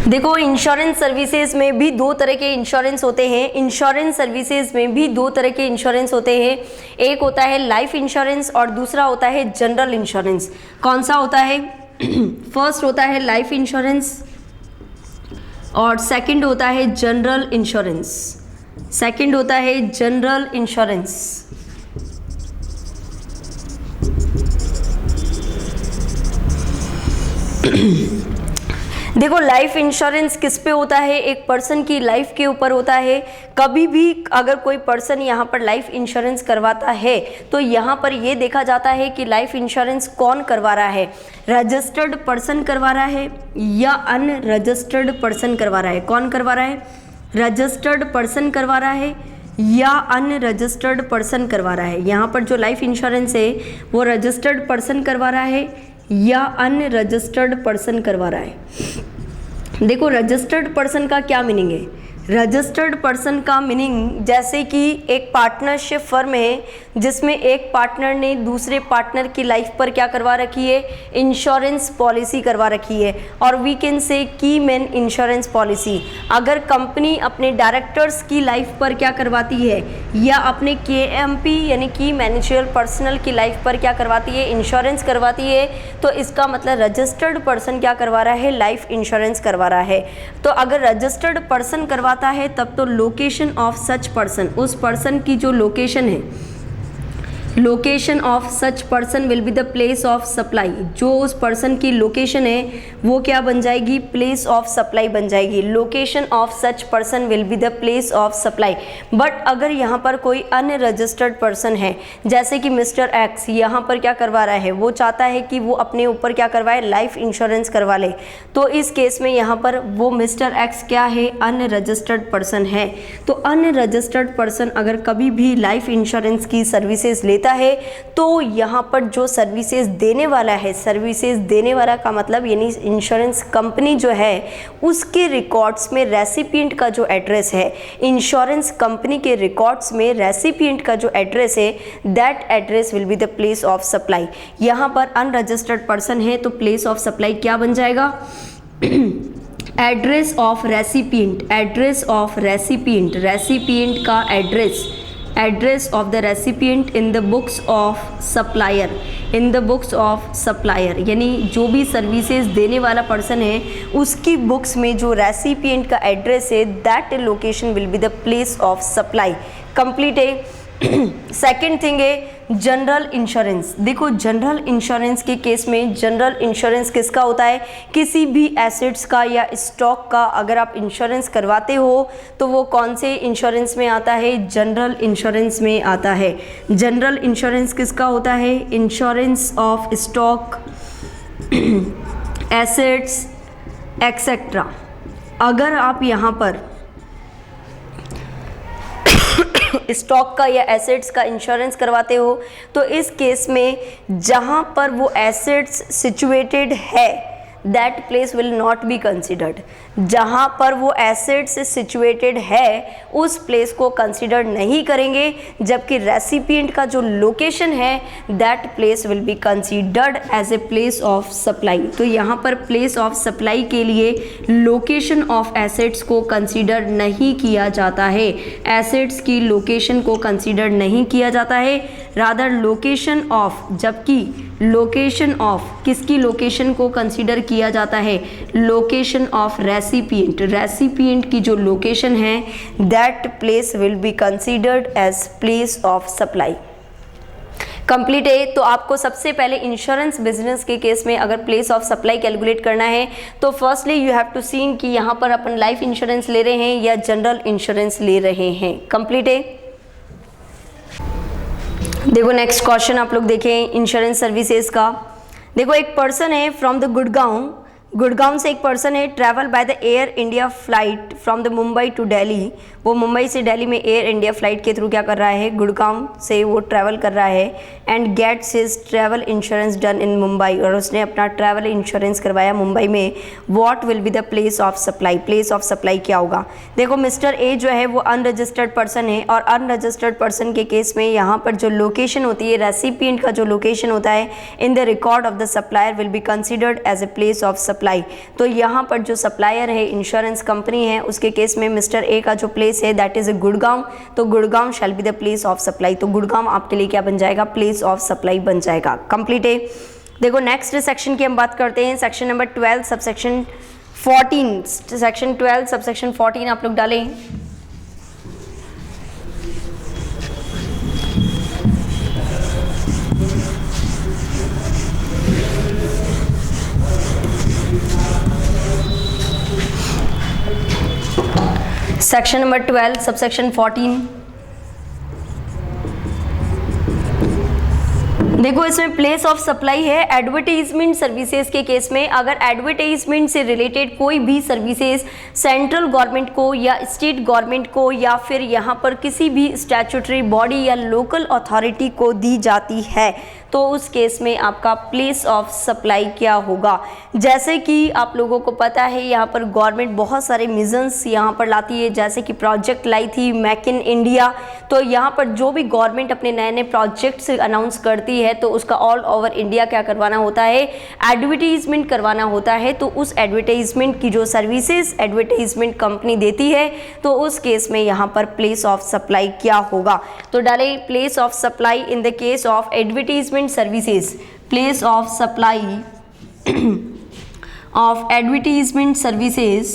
S1: देखो इंश्योरेंस सर्विसेज में भी दो तरह के इंश्योरेंस होते हैं। इंश्योरेंस सर्विसेज में भी दो तरह के इंश्योरेंस होते हैं। एक होता है लाइफ इंश्योरेंस और दूसरा होता है जनरल इंश्योरेंस। कौन सा होता है? फर्स्ट होता है लाइफ इंश्योरेंस और सेकंड होता है जनरल इंश्योरेंस। सेकंड होता है जनरल इंश्योरेंस। देखो लाइफ इंश्योरेंस किस पे होता है? एक पर्सन की लाइफ के ऊपर होता है। कभी भी अगर कोई पर्सन यहाँ पर लाइफ इंश्योरेंस करवाता है तो यहाँ पर ये देखा जाता है कि लाइफ इंश्योरेंस कौन करवा रहा है, रजिस्टर्ड पर्सन करवा रहा है या अनरजिस्टर्ड पर्सन करवा रहा है। कौन करवा रहा है? रजिस्टर्ड पर्सन करवा रहा है या अनरजिस्टर्ड पर्सन करवा रहा है। यहाँ पर जो लाइफ इंश्योरेंस है वो रजिस्टर्ड पर्सन करवा रहा है या अनरजिस्टर्ड पर्सन करवा रहा है। देखो रजिस्टर्ड पर्सन का क्या मीनिंग है? रजिस्टर्ड पर्सन का मीनिंग जैसे कि एक पार्टनरशिप फर्म है जिसमें एक पार्टनर ने दूसरे पार्टनर की लाइफ पर क्या करवा रखी है? इंश्योरेंस पॉलिसी करवा रखी है। और वी कैन से की मैन इंश्योरेंस पॉलिसी। अगर कंपनी अपने डायरेक्टर्स की लाइफ पर क्या करवाती है या अपने KMP यानी की मैनेजरियल पर्सनल की लाइफ पर क्या करवाती है? इंश्योरेंस करवाती है, तो इसका मतलब रजिस्टर्ड पर्सन क्या करवा रहा है? लाइफ इंश्योरेंस करवा रहा है। तो अगर रजिस्टर्ड पर्सन करवाता है तब तो लोकेशन ऑफ सच पर्सन, उस पर्सन की जो लोकेशन है, location of such person will be the place of supply. जो उस पर्सन की लोकेशन है वो क्या बन जाएगी? प्लेस ऑफ सप्लाई बन जाएगी। Location of such person will be the place of supply. But अगर यहाँ पर कोई अनरजिस्टर्ड पर्सन है जैसे कि मिस्टर एक्स यहाँ पर क्या करवा रहा है? वो चाहता है कि वो अपने ऊपर क्या करवाए? लाइफ इंश्योरेंस करवा ले। तो इस केस में यहाँ पर वो मिस्टर एक्स क्या है? अनरजिस्टर्ड पर्सन है। तो अनरजिस्टर्ड पर्सन अगर कभी भी लाइफ इंश्योरेंस की सर्विसेज लेता है तो यहाँ पर जो सर्विसेज देने वाला है, सर्विसेज देने वाला का मतलब यानी इंश्योरेंस कंपनी जो है उसके रिकॉर्ड्स में रेसिपिएंट का जो एड्रेस है, इंश्योरेंस कंपनी के रिकॉर्ड्स में रेसिपिएंट का जो एड्रेस है, that address will be the place of supply. यहाँ पर अनरजिस्टर्ड पर्सन है तो प्लेस ऑफ सप्लाई क्या बन जाएगा? Address of recipient, address of recipient, recipient का address of the recipient in the books of supplier, in the books of supplier. यानी जो भी सर्विसेज देने वाला पर्सन है उसकी बुक्स में जो रेसिपिएंट का एड्रेस है, that location will be the place of supply. Complete है। सेकेंड थिंग है जनरल इंश्योरेंस। देखो जनरल इंश्योरेंस के केस में जनरल इंश्योरेंस किसका होता है? किसी भी एसेट्स का या स्टॉक का अगर आप इंश्योरेंस करवाते हो तो वो कौन से इंश्योरेंस में आता है? जनरल इंश्योरेंस में आता है। जनरल इंश्योरेंस किसका होता है? Insurance of stock, assets etcetera. अगर आप यहाँ पर स्टॉक का या एसेट्स का इंश्योरेंस करवाते हो तो इस केस में जहाँ पर वो एसेट्स सिचुएटेड है that place will not be considered. जहाँ पर वो एसेट्स सिचुएटेड है उस प्लेस को कंसिडर नहीं करेंगे, जबकि रेसिपिएंट का जो लोकेशन है that place will be considered as a place of supply. तो यहाँ पर प्लेस ऑफ सप्लाई के लिए लोकेशन ऑफ एसेट्स को कंसिडर नहीं किया जाता है, एसेट्स की लोकेशन को कंसिडर नहीं किया जाता है, रादर लोकेशन ऑफ, जबकि लोकेशन ऑफ किसकी लोकेशन को कंसीडर किया जाता है? लोकेशन ऑफ रेसिपिएंट, रेसिपिएंट की जो लोकेशन है that place will be considered as place of supply. Complete है। तो आपको सबसे पहले इंश्योरेंस बिजनेस के केस में अगर प्लेस ऑफ सप्लाई कैलकुलेट करना है तो firstly you have to seen कि यहाँ पर अपन लाइफ इंश्योरेंस ले रहे हैं या जनरल इंश्योरेंस ले रहे हैं। कंप्लीट है। देखो नेक्स्ट क्वेश्चन आप लोग देखें इंश्योरेंस सर्विसेज का। देखो एक पर्सन है फ्रॉम द गुड़गांव से एक पर्सन है travel by the Air India flight from the Mumbai to Delhi. वो मुंबई से दिल्ली में एयर इंडिया फ्लाइट के थ्रू क्या कर रहा है? गुड़गांव से वो ट्रैवल कर रहा है and gets his travel insurance done in Mumbai. और उसने अपना ट्रैवल इंश्योरेंस करवाया मुंबई में। What will be the place of supply? Place of supply क्या होगा? देखो मिस्टर ए जो है वो अनरजिस्टर्ड पर्सन है और अनरजिस्टर्ड पर्सन के केस में यहाँ पर जो लोकेशन होती है, रेसिपिएंट का जो लोकेशन होता है in the record of the supplier will be considered as a place of supply. तो यहाँ पर जो सप्लायर है इंश्योरेंस कंपनी है, उसके केस में मिस्टर ए का जो प्लेस है दैट इज गुड़गांव, तो गुड़गांव शैल be the place of supply. तो गुड़गांव आपके लिए क्या बन जाएगा, प्लेस ऑफ सप्लाई बन जाएगा। कंप्लीट है। देखो नेक्स्ट सेक्शन की हम बात करते हैं, section number 12 subsection 14। Section 12 subsection 14 आप लोग डालें। Section number 12 subsection 14। देखो इसमें प्लेस ऑफ सप्लाई है एडवर्टाइजमेंट सर्विसेज के केस में। अगर एडवर्टाइजमेंट से रिलेटेड कोई भी सर्विसेज सेंट्रल गवर्नमेंट को या स्टेट गवर्नमेंट को या फिर यहाँ पर किसी भी स्टैट्यूटरी बॉडी या लोकल अथॉरिटी को दी जाती है, तो उस केस में आपका प्लेस ऑफ सप्लाई क्या होगा। जैसे कि आप लोगों को पता है यहाँ पर गवर्नमेंट बहुत सारे मिशंस यहाँ पर लाती है, जैसे कि प्रोजेक्ट लाई थी मेक इन इंडिया। तो यहाँ पर जो भी गवर्नमेंट अपने नए नए प्रोजेक्ट्स अनाउंस करती है तो उसका ऑल ओवर इंडिया क्या करवाना होता है, एडवर्टाइजमेंट करवाना होता है। तो उस एडवर्टाइजमेंट की जो सर्विसेज एडवर्टाइजमेंट कंपनी देती है, तो उस केस में यहाँ पर प्लेस ऑफ सप्लाई क्या होगा। तो डाले place of supply in the case of advertisement services, place of supply of advertisement services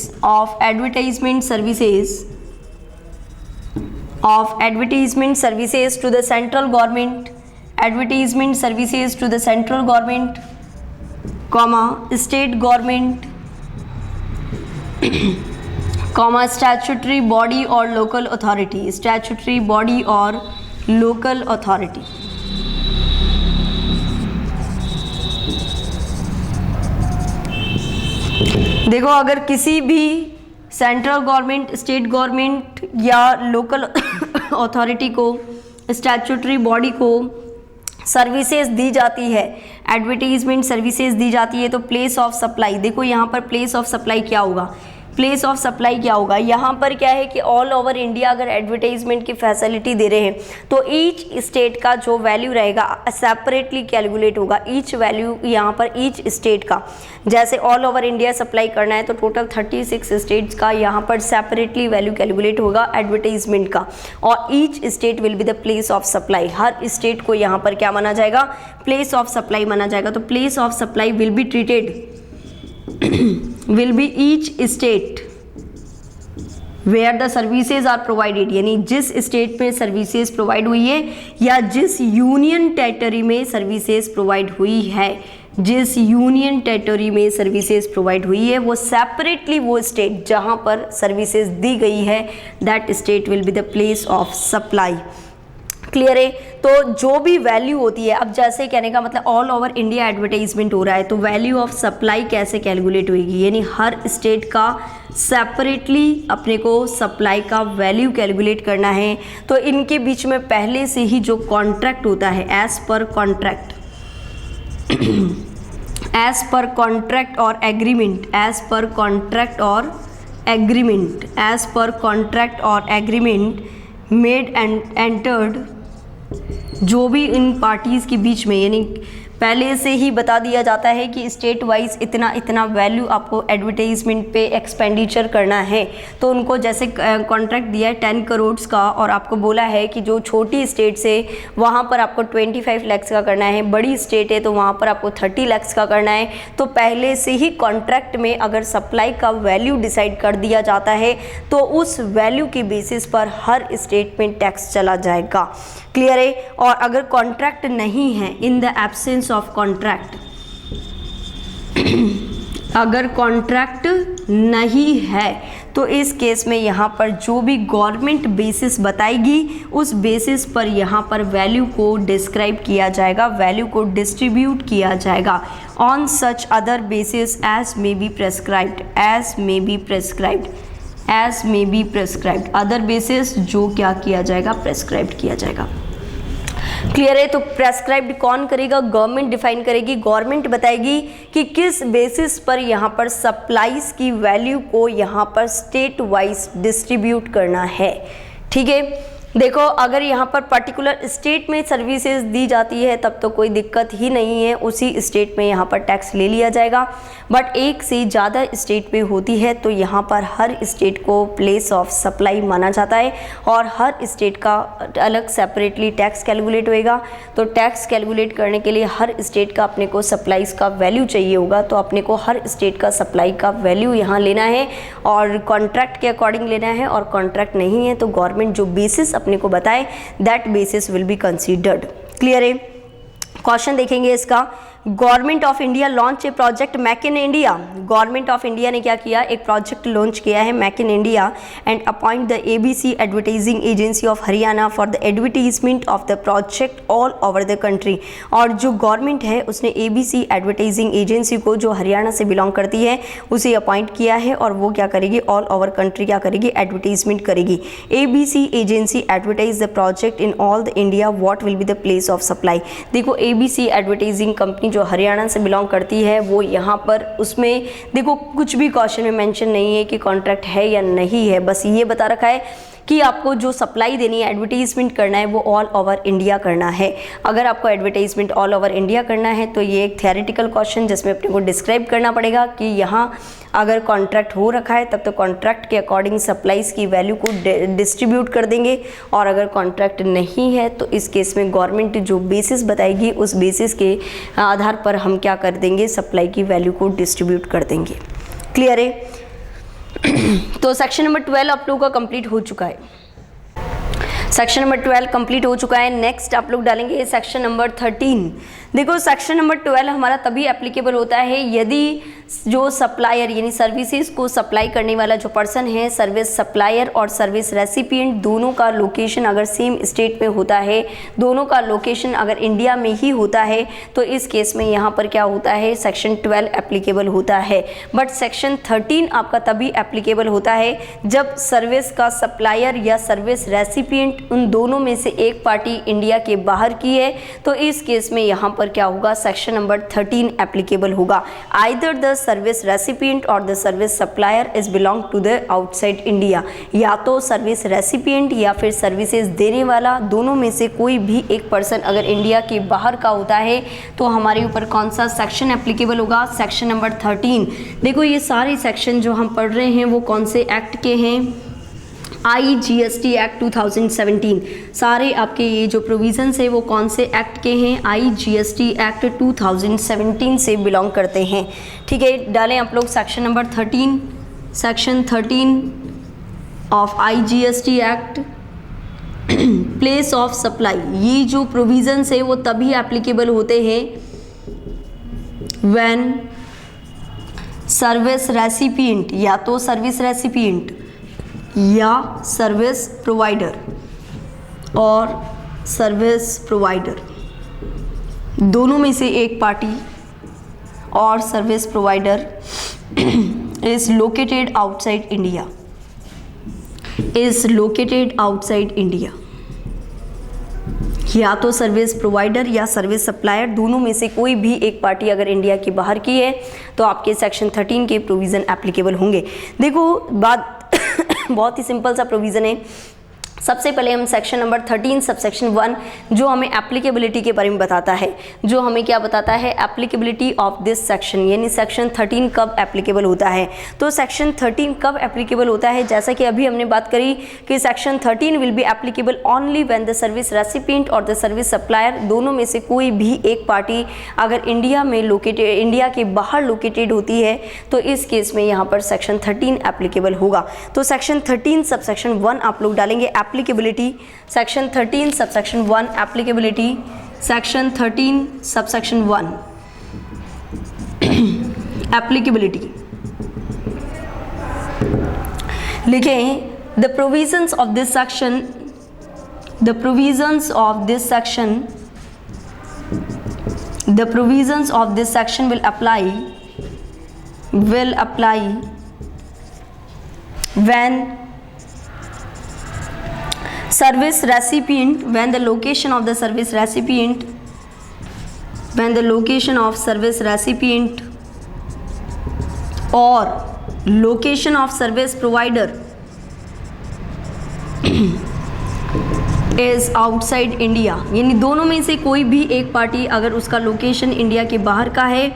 S1: of advertisement services to the central government, advertisement services to the central government, comma state government, comma statutory body or local authority, statutory body or local authority। देखो अगर किसी भी सेंट्रल गवर्नमेंट, स्टेट गवर्नमेंट या लोकल अथॉरिटी को, स्टैट्यूटरी बॉडी को सर्विसेज दी जाती है, एडवर्टाइजमेंट सर्विसेज दी जाती है, तो प्लेस ऑफ सप्लाई, देखो यहाँ पर प्लेस ऑफ सप्लाई क्या होगा, प्लेस ऑफ सप्लाई क्या होगा। यहाँ पर क्या है कि ऑल ओवर इंडिया अगर एडवर्टाइजमेंट की फैसिलिटी दे रहे हैं तो ईच स्टेट का जो वैल्यू रहेगा सेपरेटली कैलकुलेट होगा। ईच वैल्यू यहाँ पर ईच स्टेट का, जैसे ऑल ओवर इंडिया सप्लाई करना है तो टोटल 36 स्टेट्स का यहाँ पर सेपरेटली वैल्यू कैलकुलेट होगा एडवर्टाइजमेंट का, और each state will be the place of supply. Her state को यहाँ पर क्या माना जाएगा, प्लेस ऑफ सप्लाई माना जाएगा। तो place of supply will be treated will be each state where the services are provided, यानी जिस स्टेट में सर्विसेज प्रोवाइड हुई है या जिस यूनियन टेरिटरी में सर्विसेज प्रोवाइड हुई है, जिस यूनियन टेरिटरी में सर्विसेज प्रोवाइड हुई है वो सेपरेटली वो स्टेट जहां पर सर्विसेज दी गई है that state will be the place of supply. Clear है। तो जो भी वैल्यू होती है, अब जैसे कहने का मतलब ऑल ओवर इंडिया एडवर्टाइजमेंट हो रहा है तो वैल्यू ऑफ सप्लाई कैसे कैलकुलेट होगी, यानी हर स्टेट का सेपरेटली अपने को सप्लाई का वैल्यू कैलकुलेट करना है। तो इनके बीच में पहले से ही जो कॉन्ट्रैक्ट होता है as per contract, as per contract और एग्रीमेंट, एज पर कॉन्ट्रैक्ट और एग्रीमेंट, एज पर कॉन्ट्रैक्ट और एग्रीमेंट मेड एंड एंटर्ड, जो भी इन पार्टीज़ के बीच में, यानी पहले से ही बता दिया जाता है कि स्टेट वाइज इतना इतना वैल्यू आपको एडवर्टाइजमेंट पे एक्सपेंडिचर करना है। तो उनको जैसे कॉन्ट्रैक्ट दिया है 10 करोड़ का और आपको बोला है कि जो छोटी स्टेट से वहाँ पर आपको 25 लाख का करना है, बड़ी स्टेट है तो वहाँ पर आपको 30 लाख का करना है। तो पहले से ही कॉन्ट्रैक्ट में अगर सप्लाई का वैल्यू डिसाइड कर दिया जाता है तो उस वैल्यू के बेसिस पर हर स्टेट में टैक्स चला जाएगा। क्लियर है। और अगर कॉन्ट्रैक्ट नहीं है, in the absence of contract, अगर कॉन्ट्रैक्ट नहीं है तो इस केस में यहाँ पर जो भी गवर्नमेंट बेसिस बताएगी उस बेसिस पर यहाँ पर वैल्यू को डिस्क्राइब किया जाएगा, वैल्यू को डिस्ट्रीब्यूट किया जाएगा on such other basis as may be prescribed, as may be prescribed, as may be prescribed, other basis जो क्या किया जाएगा, प्रेस्क्राइब्ड किया जाएगा। क्लियर है। तो प्रेस्क्राइब्ड कौन करेगा, गवर्नमेंट डिफाइन करेगी, गवर्नमेंट बताएगी कि किस बेसिस पर यहाँ पर सप्लाईज की वैल्यू को यहाँ पर स्टेट वाइज डिस्ट्रीब्यूट करना है। ठीक है। देखो अगर यहाँ पर पर्टिकुलर स्टेट में सर्विसेज दी जाती है तब तो कोई दिक्कत ही नहीं है, उसी स्टेट में यहाँ पर टैक्स ले लिया जाएगा। बट एक से ज़्यादा स्टेट में होती है तो यहाँ पर हर स्टेट को प्लेस ऑफ सप्लाई माना जाता है और हर स्टेट का अलग सेपरेटली टैक्स कैलकुलेट होएगा। तो टैक्स कैलकुलेट करने के लिए हर स्टेट का अपने को सप्लाईज का वैल्यू चाहिए होगा, तो अपने को हर स्टेट का सप्लाई का वैल्यू यहाँ लेना है और कॉन्ट्रैक्ट के अकॉर्डिंग लेना है। और कॉन्ट्रैक्ट नहीं है तो गवर्नमेंट जो बेसिस अपने को बताए that basis will be considered. Clear है? क्वेश्चन देखेंगे इसका। Government of India launch a project make in India. Government of India ने क्या किया, एक प्रोजेक्ट लॉन्च किया है make in India and appoint the ABC advertising agency of Haryana for the advertisement of the project all over the country. और जो गवर्नमेंट है उसने ABC एडवर्टाइजिंग एजेंसी को जो हरियाणा से बिलोंग करती है उसे अपॉइंट किया है और वो क्या करेगी, ऑल ओवर कंट्री क्या करेगी, एडवर्टीजमेंट करेगी। ABC agency advertise the project in all the India, what will be the place of supply. देखो ABC एडवर्टाइजिंग कंपनी जो हरियाणा से बिलोंग करती है वो यहाँ पर उसमें देखो कुछ भी क्वेश्चन में मेंशन नहीं है कि कॉन्ट्रैक्ट है या नहीं है, बस ये बता रखा है कि आपको जो सप्लाई देनी है, एडवर्टीजमेंट करना है वो ऑल ओवर इंडिया करना है। अगर आपको एडवर्टाइजमेंट ऑल ओवर इंडिया करना है तो ये एक थियोरेटिकल क्वेश्चन जिसमें अपने को डिस्क्राइब करना पड़ेगा कि यहाँ अगर कॉन्ट्रैक्ट हो रखा है तब तो कॉन्ट्रैक्ट के अकॉर्डिंग सप्लाईज की वैल्यू को डिस्ट्रीब्यूट कर देंगे, और अगर कॉन्ट्रैक्ट नहीं है तो इस केस में गवर्नमेंट जो बेसिस बताएगी उस बेसिस के आधार पर हम क्या कर देंगे, सप्लाई की वैल्यू को डिस्ट्रीब्यूट कर देंगे। क्लियर है? तो सेक्शन नंबर 12 आप लोगों का कंप्लीट हो चुका है। सेक्शन नंबर 12 कंप्लीट हो चुका है। नेक्स्ट आप लोग डालेंगे सेक्शन नंबर 13। देखो सेक्शन नंबर 12 हमारा तभी एप्लीकेबल होता है यदि जो सप्लायर यानी सर्विसेज को सप्लाई करने वाला जो पर्सन है, सर्विस सप्लायर और सर्विस रेसिपिएंट, दोनों का लोकेशन अगर सेम स्टेट में होता है, दोनों का लोकेशन अगर इंडिया में ही होता है तो इस केस में यहाँ पर क्या होता है, सेक्शन 12 एप्लीकेबल होता है। बट सेक्शन 13 आपका तभी एप्लीकेबल होता है जब सर्विस का सप्लायर या सर्विस रेसिपिएंट उन दोनों में से एक पार्टी इंडिया के बाहर की है, तो इस केस में यहाँ पर क्या होगा, सेक्शन नंबर 13 एप्लीकेबल होगा। आइदर द सर्विस रेसिपिएंट और the service supplier is belong to the outside India, या तो सर्विस रेसिपिएंट या फिर सर्विसेज देने वाला, दोनों में से कोई भी एक पर्सन अगर इंडिया के बाहर का होता है तो हमारे ऊपर कौन सा सेक्शन एप्लीकेबल होगा, सेक्शन नंबर 13। देखो ये सारे सेक्शन जो हम पढ़ रहे हैं वो कौन से एक्ट के हैं, IGST एक्ट 2017। सारे आपके ये जो प्रोविजंस है वो कौन से एक्ट के हैं, IGST एक्ट 2017 से बिलोंग करते हैं। ठीक है, डालें आप लोग section number 13, section 13 of IGST act, place of supply. ये जो प्रोविजंस है वो तभी एप्लीकेबल होते हैं व्हेन सर्विस रेसिपिएंट, या तो सर्विस रेसिपिएंट या सर्विस प्रोवाइडर और सर्विस प्रोवाइडर, दोनों में से एक पार्टी और service provider is located outside India, is located outside India. या तो सर्विस प्रोवाइडर या सर्विस सप्लायर, दोनों में से कोई भी एक पार्टी अगर इंडिया के बाहर की है तो आपके सेक्शन 13 के प्रोविज़न एप्लीकेबल होंगे। देखो बात बहुत ही सिंपल सा प्रोविज़न है। सबसे पहले हम सेक्शन नंबर 13 सबसेक्शन 1 जो हमें एप्लीकेबिलिटी के बारे में बताता है, जो हमें क्या बताता है, एप्लीकेबिलिटी ऑफ दिस सेक्शन, यानी सेक्शन 13 कब एप्लीकेबल होता है। तो सेक्शन 13 कब एप्लीकेबल होता है, जैसा कि अभी हमने बात करी कि section 13 will be applicable only when the service recipient और द सर्विस सप्लायर, दोनों में से कोई भी एक पार्टी अगर इंडिया में लोकेटेड, इंडिया के बाहर लोकेटेड होती है तो इस केस में यहाँ पर सेक्शन 13 एप्लीकेबल होगा। तो सेक्शन 13 सबसेक्शन 1 आप लोग डालेंगे applicability, section 13 subsection 1 applicability, section 13 subsection 1 applicability. लिखें the provisions of this section, the provisions of this section, the provisions of this section will apply when service recipient, when the location of the service recipient, when the location of service recipient or location of service provider is outside India, यानी दोनों में से कोई भी एक पार्टी अगर उसका लोकेशन इंडिया के बाहर का है,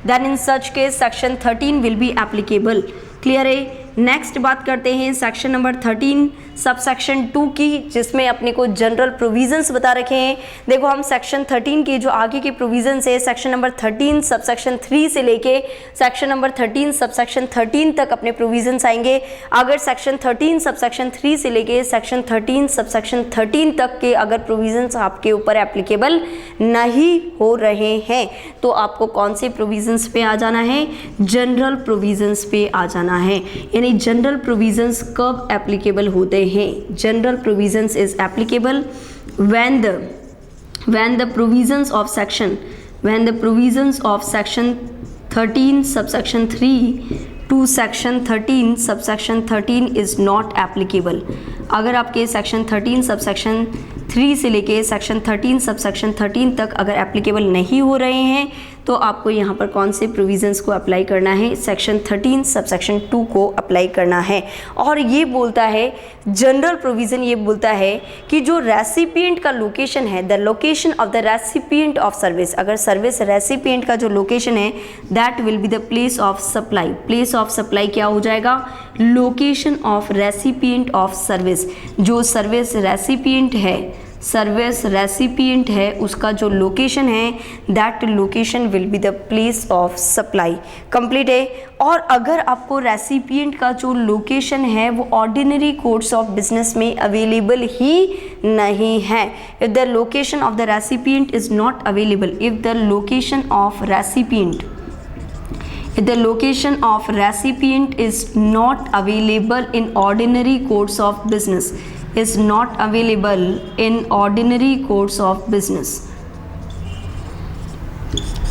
S1: then in such case section 13 will be applicable. Clear है। नेक्स्ट बात करते हैं सेक्शन नंबर 13 सब सेक्शन 2 की, जिसमें अपने को जनरल प्रोविजंस बता रखे हैं। देखो हम सेक्शन 13 के जो आगे के प्रोविजंस है, सेक्शन नंबर 13 सब सेक्शन 3 से लेके सेक्शन नंबर 13 सब सेक्शन 13 तक अपने प्रोविजंस आएंगे। अगर सेक्शन 13 सब सेक्शन 3 से लेके सेक्शन 13 सब सेक्शन 13 तक के अगर प्रोविजंस आपके ऊपर एप्लीकेबल नहीं हो रहे हैं तो आपको कौन से प्रोविजंस पे आ जाना है? जनरल प्रोविजंस पे आ जाना है। यानी जनरल प्रोविजंस कब एप्लीकेबल होते हैं? General provisions is applicable when the provisions of section 13 subsection 3 to section 13 subsection 13 is not applicable। अगर आपके सेक्शन 13 सबसेक्शन 3 से लेके सेक्शन 13 सबसेक्शन 13 तक अगर एप्लीकेबल नहीं हो रहे हैं तो आपको यहाँ पर कौन से प्रोविजंस को अप्लाई करना है? सेक्शन 13 सबसेक्शन 2 को अप्लाई करना है। और ये बोलता है, जनरल प्रोविज़न ये बोलता है कि जो रेसिपिएंट का लोकेशन है, the location of the recipient of service, अगर सर्विस रेसिपिएंट का जो लोकेशन है that will be the place of supply. Place of supply क्या हो जाएगा? Location of recipient of service. जो सर्विस रेसिपिएंट है उसका जो लोकेशन है that location will be the place of supply. Complete है। और अगर आपको रेसिपिएंट का जो लोकेशन है वो ऑर्डिनरी कोर्स ऑफ बिजनेस में अवेलेबल ही नहीं है, if the location of the recipient is not available, if the location of recipient is not available in ordinary course of business, is not available in ordinary course of business,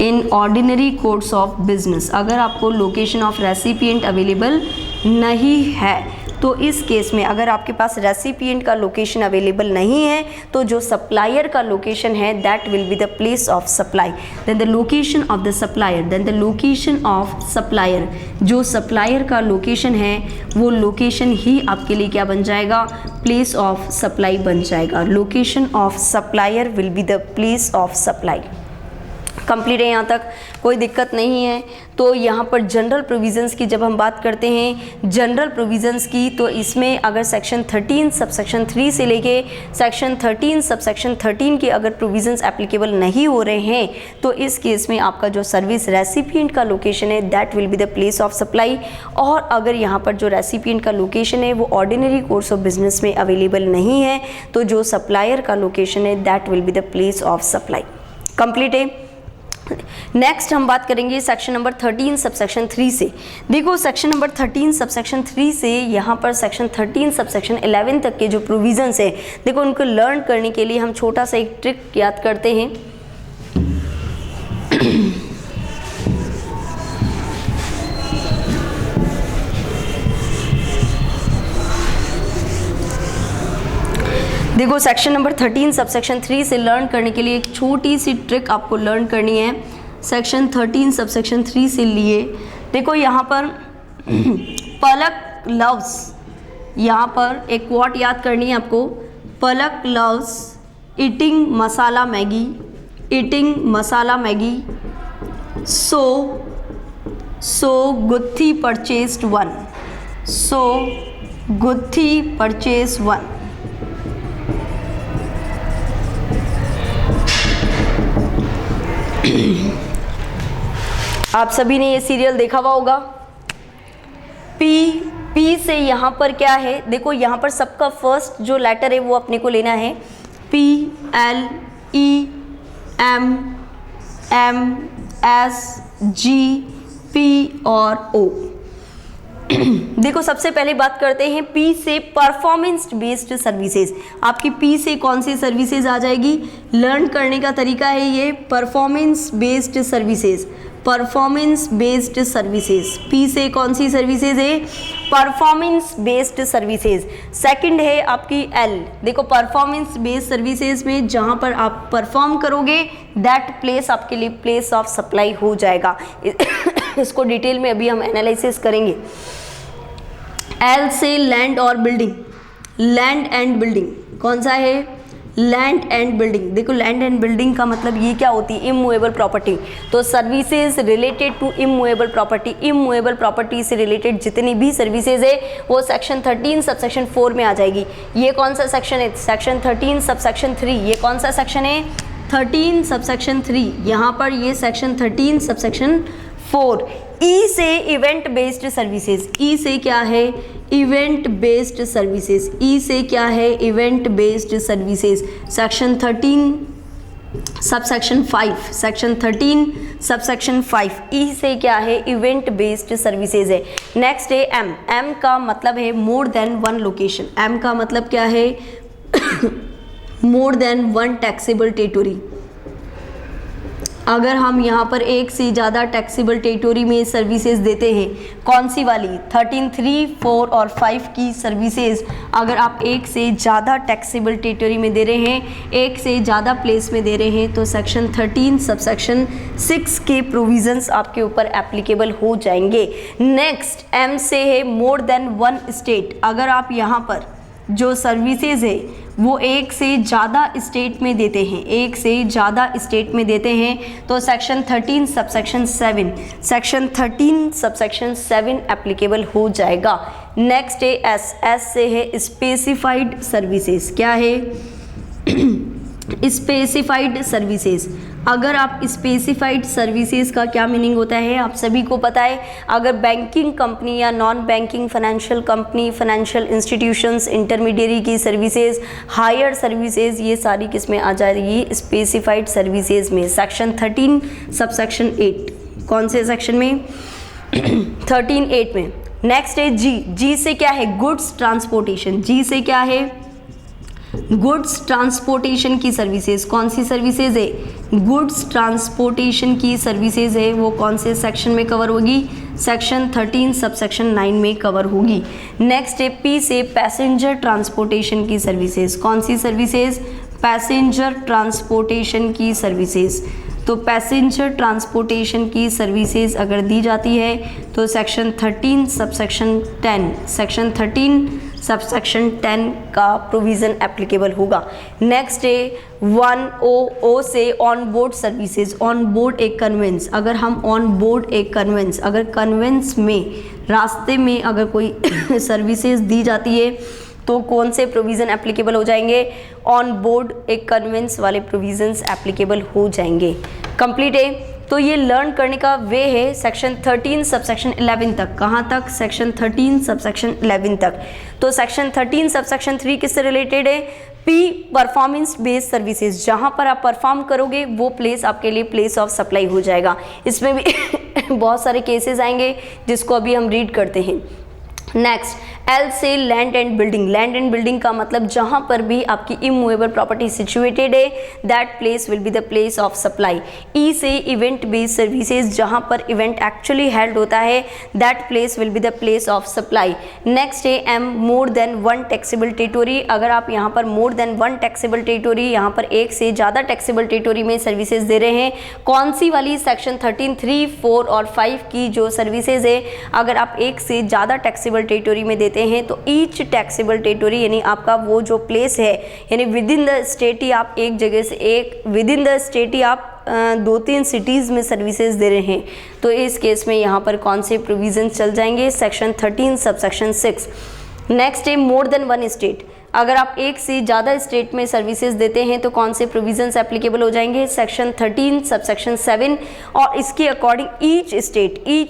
S1: in ordinary course of business, अगर आपको location of recipient available नहीं है तो इस केस में अगर आपके पास रेसिपिएंट का लोकेशन अवेलेबल नहीं है तो जो सप्लायर का लोकेशन है that will be the place of supply. Then the location of the supplier, जो सप्लायर का लोकेशन है वो लोकेशन ही आपके लिए क्या बन जाएगा? प्लेस ऑफ सप्लाई बन जाएगा। Location of supplier will be the place of supply. Complete है, यहाँ तक कोई दिक्कत नहीं है। तो यहाँ पर जनरल प्रोविजंस की जब हम बात करते हैं जनरल प्रोविजंस की, तो इसमें अगर सेक्शन 13 सबसेक्शन 3 से लेके सेक्शन 13 सबसेक्शन 13 के अगर प्रोविजंस एप्लीकेबल नहीं हो रहे हैं तो इस केस में आपका जो सर्विस रेसिपिएंट का लोकेशन है that will be the place of supply. और अगर यहाँ पर जो रेसिपिएंट का लोकेशन है वो ऑर्डिनरी कोर्स ऑफ बिजनेस में अवेलेबल नहीं है तो जो सप्लायर का लोकेशन है that will be the place of supply. Complete है। नेक्स्ट हम बात करेंगे सेक्शन नंबर 13 सबसेक्शन 3 से। देखो सेक्शन नंबर 13 सबसेक्शन 3 से यहाँ पर सेक्शन 13 सबसेक्शन 11 तक के जो प्रोविजंस है, देखो उनको लर्न करने के लिए हम छोटा सा एक ट्रिक याद करते हैं। देखो सेक्शन नंबर 13 सबसेक्शन 3 से लर्न करने के लिए एक छोटी सी ट्रिक आपको लर्न करनी है। सेक्शन 13 सबसेक्शन 3 से लिए देखो यहाँ पर पलक लव्स, यहाँ पर एक क्वॉट याद करनी है आपको। पलक लव्स ईटिंग मसाला मैगी, सो गुत्थी परचेस्ड वन। आप सभी ने ये सीरियल देखा हुआ होगा। पी से यहाँ पर क्या है? देखो यहाँ पर सबका फर्स्ट जो लेटर है वो अपने को लेना है P L E M S G P और O। देखो सबसे पहले बात करते हैं P से परफॉर्मेंस बेस्ड सर्विसेज। आपकी P से कौन सी सर्विसेज आ जाएगी? लर्न करने का तरीका है ये परफॉर्मेंस बेस्ड सर्विसेज। P से कौन सी सर्विसेज है? Performance based services. सेकंड है आपकी L। देखो परफॉर्मेंस बेस्ड सर्विसेज में जहां पर आप परफॉर्म करोगे दैट प्लेस आपके लिए प्लेस ऑफ सप्लाई हो जाएगा। इसको डिटेल में अभी हम एनालिसिस करेंगे। L से लैंड एंड बिल्डिंग। कौन सा है? लैंड एंड बिल्डिंग, देखो लैंड एंड बिल्डिंग का मतलब ये क्या होती है, इमूवेबल प्रॉपर्टी। तो services related to immovable property, immovable property से रिलेटेड जितनी भी सर्विसेज है वो सेक्शन 13 सबसेक्शन 4 में आ जाएगी। ये कौन सा सेक्शन है, सेक्शन 13 सबसेक्शन 3। ये कौन सा सेक्शन है, 13 सबसेक्शन 3। यहाँ पर ये सेक्शन 13 सबसेक्शन 4। ई से इवेंट बेस्ड सर्विसेज, ई से क्या है, इवेंट बेस्ड सर्विसेज, ई से क्या है, event based services, section 13 subsection 5, section 13 subsection 5। E से क्या है, इवेंट बेस्ड सर्विसेज है। नेक्स्ट है एम, एम का मतलब है more than one location, M का मतलब क्या है more than one taxable territory. अगर हम यहाँ पर एक से ज़्यादा टैक्सेबल टेरिटोरी में सर्विसेज देते हैं, कौन सी वाली, 13, 3, 4 और 5 की सर्विसेज अगर आप एक से ज़्यादा टैक्सेबल टेरिटोरी में दे रहे हैं, एक से ज़्यादा प्लेस में दे रहे हैं, तो सेक्शन 13 सबसेक्शन 6 के प्रोविजंस आपके ऊपर एप्लीकेबल हो जाएंगे। नेक्स्ट एम से है मोर देन वन स्टेट, अगर आप यहाँ पर जो सर्विसेज है वो एक से ज़्यादा स्टेट में देते हैं, एक से ज़्यादा स्टेट में देते हैं, तो section 13 subsection 7, section 13 subsection 7 applicable हो जाएगा। नेक्स्ट है एस, एस से है स्पेसिफाइड सर्विसेज, क्या है स्पेसिफाइड सर्विसेज। अगर आप स्पेसिफाइड सर्विसेज का क्या मीनिंग होता है आप सभी को पता है। अगर बैंकिंग कंपनी या non banking financial company, financial institutions, intermediary की सर्विसेज, हायर सर्विसेज, ये सारी किस में आ जाएगी, स्पेसिफाइड सर्विसेज में, सेक्शन 13 सबसेक्शन 8। कौन से सेक्शन में, 13(8) में। नेक्स्ट है जी, जी से क्या है, गुड्स ट्रांसपोर्टेशन, जी से क्या है, गुड्स ट्रांसपोर्टेशन की सर्विसेज। कौन सी सर्विसेज है, गुड्स ट्रांसपोर्टेशन की सर्विसेज है, वो कौन से सेक्शन में कवर होगी, सेक्शन 13 सबसेक्शन 9 में कवर होगी। नेक्स्ट है पी से पैसेंजर ट्रांसपोर्टेशन की सर्विसेज, कौन सी सर्विसेज, पैसेंजर ट्रांसपोर्टेशन की सर्विसेज। तो पैसेंजर ट्रांसपोर्टेशन की सर्विसेज अगर दी जाती है तो सेक्शन 13 सबसेक्शन 10, सेक्शन 13 सबसेक्शन 10 का प्रोविज़न एप्लीकेबल होगा। नेक्स्ट है 1O से on board services, on board एक कन्वेंस, अगर हम ऑन बोर्ड एक कन्वेंस, अगर कन्वेंस में रास्ते में अगर कोई सर्विसेज दी जाती है तो कौन से प्रोविज़न एप्लीकेबल हो जाएंगे, ऑन बोर्ड एक कन्वेंस वाले प्रोविजंस एप्लीकेबल हो जाएंगे। कंप्लीट है। तो ये लर्न करने का वे है सेक्शन 13 सबसेक्शन 11 तक। कहाँ तक, सेक्शन 13 सबसेक्शन 11 तक। तो सेक्शन 13 सबसेक्शन 3 किससे रिलेटेड है, पी परफॉर्मेंस बेस्ड सर्विसेज, जहाँ पर आप परफॉर्म करोगे वो प्लेस आपके लिए प्लेस ऑफ सप्लाई हो जाएगा। इसमें भी बहुत सारे केसेस आएंगे जिसको अभी हम रीड करते हैं। नेक्स्ट एल से land and building, land and building का मतलब जहाँ पर भी आपकी इमूवेबल प्रॉपर्टी सिचुएटेड है that place will be the place of supply. E से इवेंट बेस्ड सर्विसेज, जहाँ पर इवेंट एक्चुअली हेल्ड होता है that place will be the place of supply. Next है M more than one taxable territory, अगर आप यहाँ पर more than one taxable territory, यहाँ पर एक से ज़्यादा टैक्सेबल टेरिटोरी में सर्विसेज दे रहे हैं, कौन सी वाली, सेक्शन 13, 3, 4 और 5 की जो सर्विसेज है अगर आप एक से ज़्यादा टैक्सेबल टेरिटोरी में देते हैं तो ईच टैक्सेबल टेरिटोरी यानी आपका वो जो प्लेस है यानी विद इन द स्टेट ही आप एक जगह से एक विद इन द स्टेट ही आप 2-3 सिटीज़ में सर्विसेज दे रहे हैं तो इस केस में यहाँ पर कौन से प्रोविजन चल जाएंगे, सेक्शन 13 सबसेक्शन 6। नेक्स्ट है मोर देन वन स्टेट, अगर आप एक से ज़्यादा स्टेट में सर्विसेज देते हैं तो कौन से प्रोविजंस एप्लीकेबल हो जाएंगे, सेक्शन 13 सबसेक्शन 7 और इसके according each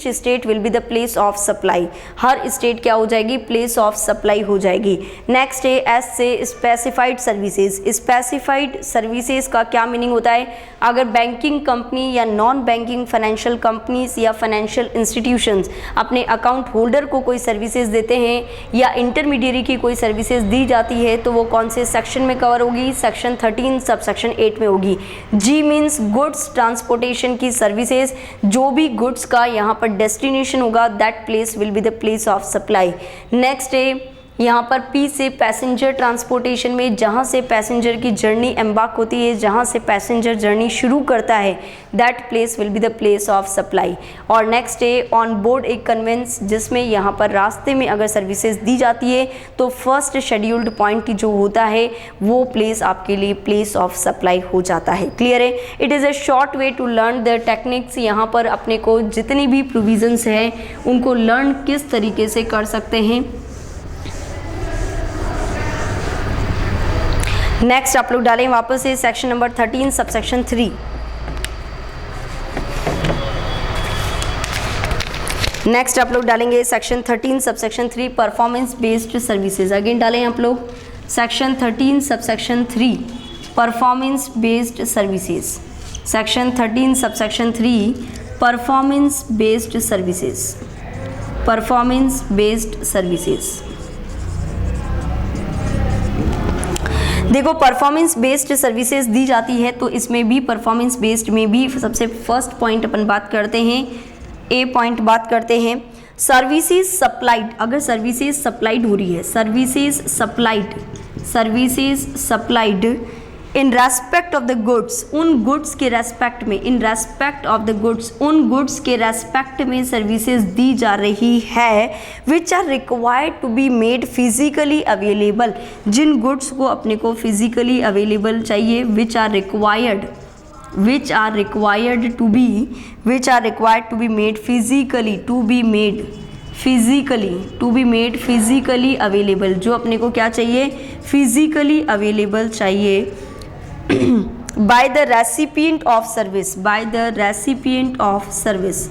S1: state will be the place of supply, her state क्या हो जाएगी, प्लेस ऑफ सप्लाई हो जाएगी। नेक्स्ट है एस से स्पेसिफाइड सर्विसेज, स्पेसिफाइड सर्विसेज का क्या मीनिंग होता है, अगर बैंकिंग कंपनी या नॉन बैंकिंग फाइनेंशियल कंपनीज या फाइनेंशियल इंस्टीट्यूशंस अपने अकाउंट होल्डर को कोई सर्विसेज देते हैं या इंटरमीडियरी की कोई सर्विसेज दी जाती है तो वो कौन से सेक्शन में कवर होगी, सेक्शन 13 सबसेक्शन 8 में होगी। जी मीन्स गुड्स ट्रांसपोर्टेशन की सर्विसेज, जो भी गुड्स का यहाँ पर डेस्टिनेशन होगा that place will be the place of supply. Next है यहाँ पर P से पैसेंजर ट्रांसपोर्टेशन में जहाँ से पैसेंजर की जर्नी एम्बार्क होती है, जहाँ से पैसेंजर जर्नी शुरू करता है, that place will be the place of supply. और नेक्स्ट है ऑन बोर्ड एक कन्वेंस, जिसमें यहाँ पर रास्ते में अगर सर्विसेज दी जाती है तो फर्स्ट शेड्यूल्ड पॉइंट जो होता है वो प्लेस आपके लिए प्लेस ऑफ सप्लाई हो जाता है। क्लियर है? It is a short way to learn the techniques. यहाँ पर अपने को जितनी भी प्रोविजंस है उनको लर्न किस तरीके से कर सकते हैं। नेक्स्ट आप लोग डालें वापस से सेक्शन नंबर 13 सबसेक्शन 3। नेक्स्ट आप लोग डालेंगे section 13 subsection 3 performance based services. Again डालें आप लोग section 13 subsection 3 performance based services. Section 13 subsection 3 performance based services. Performance based services. देखो परफॉर्मेंस बेस्ड सर्विसेज दी जाती है तो इसमें भी परफॉर्मेंस बेस्ड में भी सबसे फर्स्ट पॉइंट अपन बात करते हैं, ए पॉइंट बात करते हैं सर्विसेज सप्लाइड। अगर सर्विसेज सप्लाइड हो रही है, services supplied in respect of the goods, उन गुड्स के रेस्पेक्ट में, in respect of the goods, उन गुड्स के रेस्पेक्ट में सर्विसेज दी जा रही है which are required to be made physically available, जिन गुड्स को अपने को फिजिकली अवेलेबल चाहिए, which are required to be made physically, to be made physically available, जो अपने को क्या चाहिए, फिजिकली अवेलेबल चाहिए by the recipient of service, by the recipient of service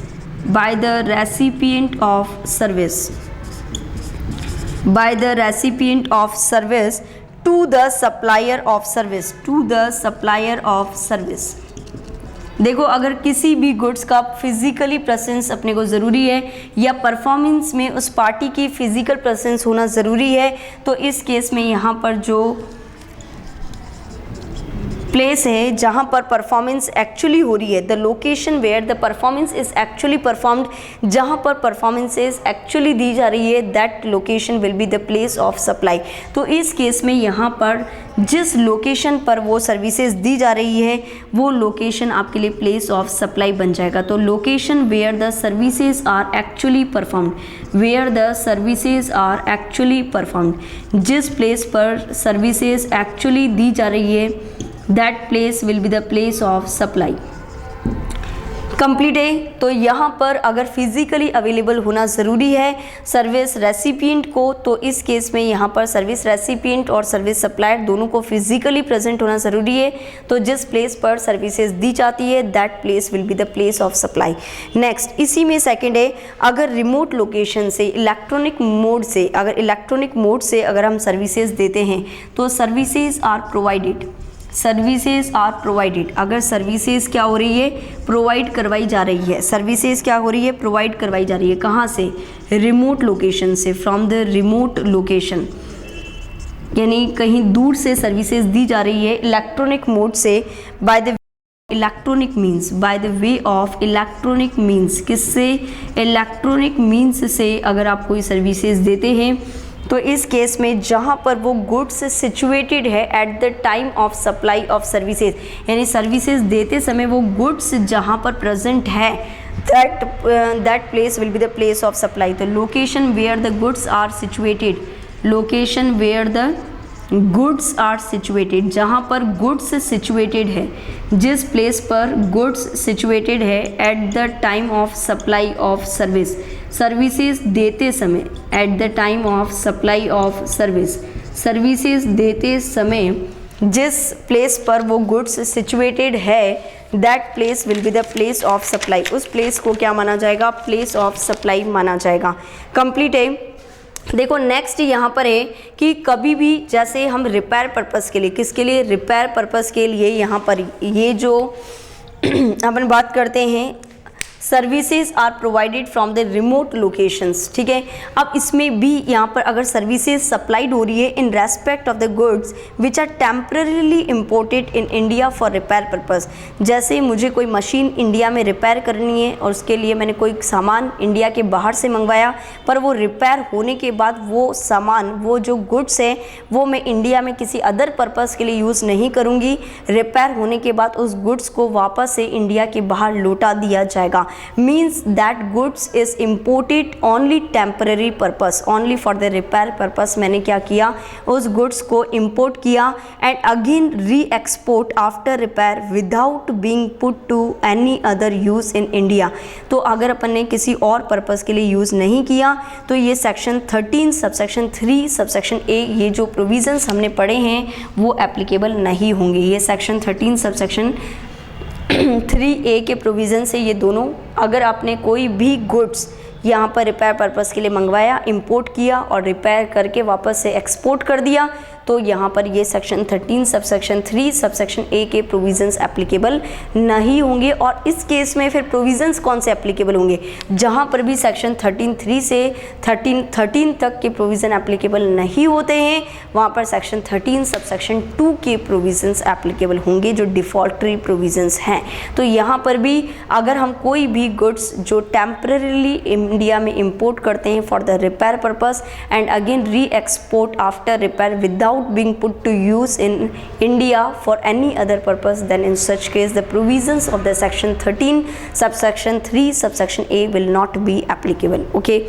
S1: to the supplier of service, देखो अगर किसी भी गुड्स का फिजिकली प्रेजेंस अपने को ज़रूरी है या परफॉर्मेंस में उस पार्टी की फिजिकल प्रेजेंस होना ज़रूरी है, तो इस केस में यहाँ पर जो प्लेस है जहाँ पर परफॉर्मेंस एक्चुअली हो रही है, the location where the performance is actually performed, जहाँ पर परफॉर्मेंसेज एक्चुअली दी जा रही है, that location will be the place of supply. तो इस केस में यहाँ पर जिस लोकेशन पर वो सर्विसेज दी जा रही है वो लोकेशन आपके लिए प्लेस ऑफ सप्लाई बन जाएगा। तो location where the services are actually performed, जिस प्लेस पर सर्विसेज एक्चुअली दी जा रही है that place will be the place of supply। Complete है। तो यहाँ पर अगर फिजिकली अवेलेबल होना ज़रूरी है सर्विस रेसिपिएंट को, तो इस केस में यहाँ पर सर्विस रेसिपिएंट और सर्विस सप्लायर दोनों को फिजिकली प्रेजेंट होना ज़रूरी है। तो जिस प्लेस पर सर्विसेज दी जाती है that place will be the place of supply. Next इसी में सेकंड है, अगर रिमोट लोकेशन से इलेक्ट्रॉनिक मोड से अगर हम सर्विसेज देते हैं तो सर्विसेज आर प्रोवाइडेड। अगर सर्विसेज क्या हो रही है, प्रोवाइड करवाई जा रही है, सर्विसेज क्या हो रही है, प्रोवाइड करवाई जा रही है, कहाँ से, रिमोट लोकेशन से, फ्रॉम द रिमोट लोकेशन, यानी कहीं दूर से सर्विसेज दी जा रही है इलेक्ट्रॉनिक मोड से, bye the way of electronic means, किससे, इलेक्ट्रॉनिक मीन्स से अगर आप कोई सर्विसेज देते हैं तो इस केस में जहाँ पर वो गुड्स सिचुएटेड है at the time of supply of services, यानी सर्विसेज देते समय वो गुड्स जहाँ पर प्रेजेंट है that place will be the place of supply. तो location where the goods are situated, जहाँ पर गुड्स सिचुएटेड है, जिस प्लेस पर गुड्स सिचुएटेड है at the time of supply of services देते समय, at the time of supply of services देते समय जिस प्लेस पर वो गुड्स सिचुएटेड है that place will be the place of supply. उस प्लेस को क्या माना जाएगा, प्लेस ऑफ सप्लाई माना जाएगा। कंप्लीट है। देखो नेक्स्ट यहाँ पर है कि कभी भी जैसे हम रिपेयर पर्पस के लिए, किसके लिए, रिपेयर पर्पस के लिए यहाँ पर ये जो अपन बात करते हैं services are provided from the remote locations, ठीक है। अब इसमें भी यहाँ पर अगर सर्विसेज सप्लाइड हो रही है in respect of the goods which are temporarily imported in India for repair purpose, जैसे मुझे कोई मशीन इंडिया में रिपेयर करनी है और उसके लिए मैंने कोई सामान इंडिया के बाहर से मंगवाया, पर वो रिपेयर होने के बाद वो सामान, वो जो गुड्स है वो मैं इंडिया में किसी अदर पर्पस के लिए यूज़ नहीं करूँगी, रिपेयर होने के बाद उस गुड्स को वापस से इंडिया के बाहर लौटा दिया जाएगा। Means that goods is imported only temporary purpose, only for the repair purpose मैंने क्या किया, उस गुड्स को इम्पोर्ट किया and again re export after repair without being put to any other use in India. तो अगर अपन ने किसी और पर्पस के लिए यूज़ नहीं किया तो ये सेक्शन 13 सबसेक्शन 3 सबसेक्शन ए, ये जो प्रोविजंस हमने पढ़े हैं वो एप्लीकेबल नहीं होंगे। ये सेक्शन 13 सबसेक्शन 3A के प्रोविज़न से ये दोनों, अगर आपने कोई भी गुड्स यहाँ पर रिपेयर पर्पस के लिए मंगवाया, इंपोर्ट किया और रिपेयर करके वापस से एक्सपोर्ट कर दिया, तो यहाँ पर ये सेक्शन 13 सबसेक्शन 3 सबसेक्शन ए के प्रोविज़न्स एप्लीकेबल नहीं होंगे। और इस केस में फिर प्रोविज़न्स कौन से एप्लीकेबल होंगे, जहाँ पर भी सेक्शन 13(3) से 13 तक के प्रोविज़न एप्लीकेबल नहीं होते हैं, वहाँ पर सेक्शन 13 सबसेक्शन 2 के प्रोविज़न्स एप्लीकेबल होंगे जो डिफ़ॉल्टरी प्रोविज़न्स हैं। तो यहाँ पर भी अगर हम कोई भी गुड्स जो टेम्पररीली इंडिया में इंपोर्ट करते हैं for the repair purpose and again re export after repair without being put to use in India for any other purpose, then in such case the provisions of the section 13 subsection 3 subsection A will not be applicable. Okay,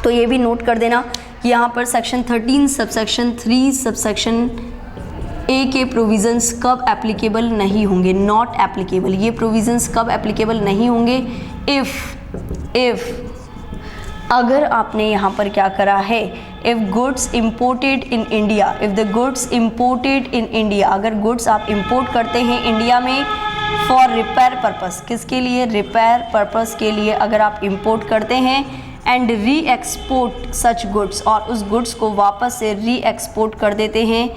S1: तो ये भी नोट कर देना कि यहाँ पर सेक्शन 13 सबसेक्शन 3 सबसेक्शन ए के प्रोविज़न्स कब एप्लीकेबल नहीं होंगे, नॉट एप्लीकेबल। ये प्रोविज़न्स कब एप्लीकेबल नहीं होंगे, इफ़ अगर आपने यहाँ पर क्या करा है, if goods imported in India, if the goods imported in India, अगर गुड्स आप इम्पोर्ट करते हैं इंडिया में फॉर रिपेयर पर्पस, किसके लिए, रिपेयर पर्पस के लिए अगर आप इम्पोर्ट करते हैं and re export such goods, और उस गुड्स को वापस से री एक्सपोर्ट कर देते हैं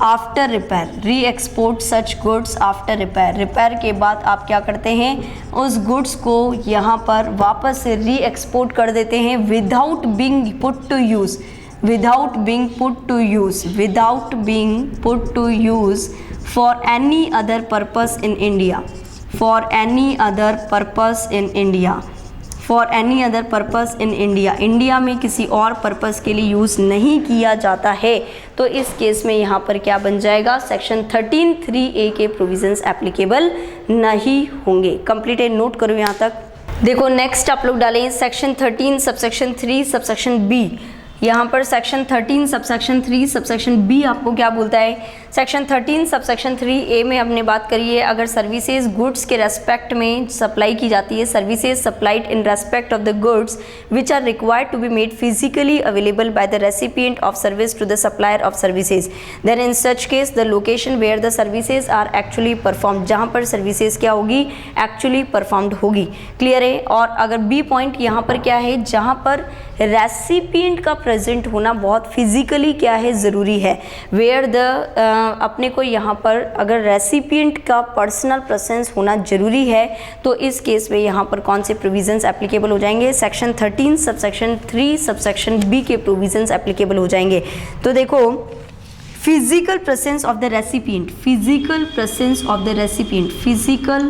S1: आफ्टर रिपेयर, री export such goods after repair, repair के बाद आप क्या करते हैं, उस गुड्स को यहाँ पर वापस से री एक्सपोर्ट कर देते हैं without being put to use, without being put to use, without being put to use for any other purpose in India, for any other purpose in India, for any other purpose in India, India में किसी और पर्पस के लिए यूज़ नहीं किया जाता है। तो इस केस में यहाँ पर क्या बन जाएगा, सेक्शन 13(3)A के प्रोविज़न्स एप्लीकेबल नहीं होंगे। कंप्लीट है, नोट करो यहाँ तक। देखो नेक्स्ट आप लोग डालें सेक्शन 13 सबसेक्शन 3 सबसेक्शन B। यहाँ पर सेक्शन 13 सबसेक्शन 3 सबसेक्शन B आपको क्या बोलता है, सेक्शन 13 सबसेक्शन 3A में हमने बात करी है, अगर सर्विसेज गुड्स के रेस्पेक्ट में सप्लाई की जाती है, services supplied in respect of the goods which are required to be made physically available by the recipient of service to the supplier of services, then in such case the location where the services are actually performed, जहाँ पर सर्विसेज क्या होगी, एक्चुअली परफॉर्म्ड होगी। क्लियर है। और अगर B पॉइंट यहाँ पर क्या है, जहाँ पर रेसिपिएंट का प्रेजेंट होना बहुत फिजिकली क्या है, ज़रूरी है, वेयर द अपने को यहाँ पर अगर रेसिपिएंट का पर्सनल प्रेजेंस होना ज़रूरी है, तो इस केस में यहाँ पर कौन से प्रोविज़न्स एप्लीकेबल हो जाएंगे, सेक्शन 13 सबसेक्शन 3 सबसेक्शन B के प्रोविज़न्स एप्लीकेबल हो जाएंगे। तो देखो physical presence of the recipient, physical presence of the recipient, physical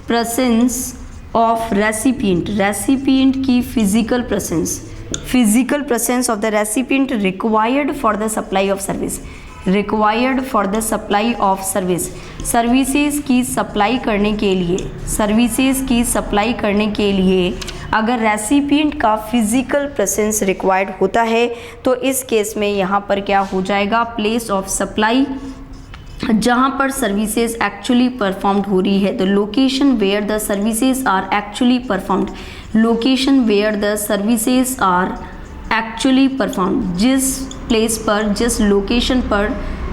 S1: presence of recipient, recipient की physical presence, physical presence of the recipient required for the supply of service, required for the supply of service, services की सप्लाई करने के लिए, सर्विसेज की सप्लाई करने के लिए अगर रेसिपिएंट का फिजिकल प्रेजेंस रिक्वायर्ड होता है, तो इस केस में यहाँ पर क्या हो जाएगा, प्लेस ऑफ सप्लाई, जहाँ पर सर्विसेज एक्चुअली परफॉर्म्ड हो रही है, the location where the services are actually performed, location where the services are actually performed, जिस प्लेस पर, जिस लोकेशन पर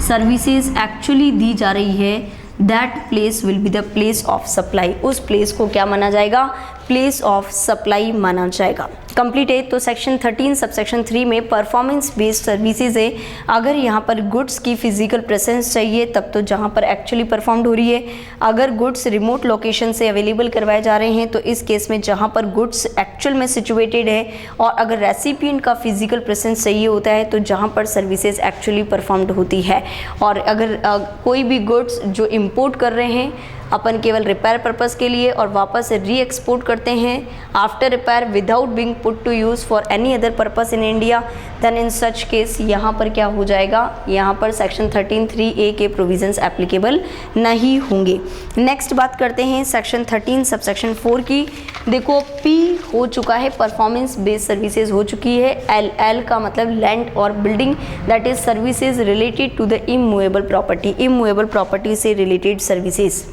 S1: सर्विसेज एक्चुअली दी जा रही है, that place will be the place of supply, उस प्लेस को क्या माना जाएगा, प्लेस ऑफ सप्लाई माना जाएगा। कंप्लीट है। तो सेक्शन 13 सबसेक्शन 3 में परफॉर्मेंस बेस्ड सर्विसेज है। अगर यहाँ पर गुड्स की फिजिकल प्रेजेंस चाहिए तब तो जहाँ पर एक्चुअली परफॉर्म्ड हो रही है। अगर गुड्स रिमोट लोकेशन से अवेलेबल करवाए जा रहे हैं तो इस केस में जहाँ पर गुड्स एक्चुअल में सिचुएटेड है, और अगर रेसिपिएंट का फिजिकल प्रेजेंस चाहिए होता है तो जहाँ पर सर्विसेज एक्चुअली परफॉर्म्ड होती है। और अगर कोई भी गुड्स जो इंपोर्ट कर रहे हैं अपन केवल रिपेयर पर्पस के लिए और वापस री एक्सपोर्ट करते हैं after repair without being put to use for any other purpose in India, then in such case यहाँ पर क्या हो जाएगा, यहाँ पर सेक्शन 13(3)(a) के प्रोविजंस एप्लीकेबल नहीं होंगे। नेक्स्ट बात करते हैं सेक्शन 13 सबसेक्शन 4 की। देखो P हो चुका है, परफॉर्मेंस बेस्ड सर्विसेज हो चुकी है। L का मतलब लैंड और building, that is services related to the immovable property, immovable property से रिलेटेड सर्विसेज।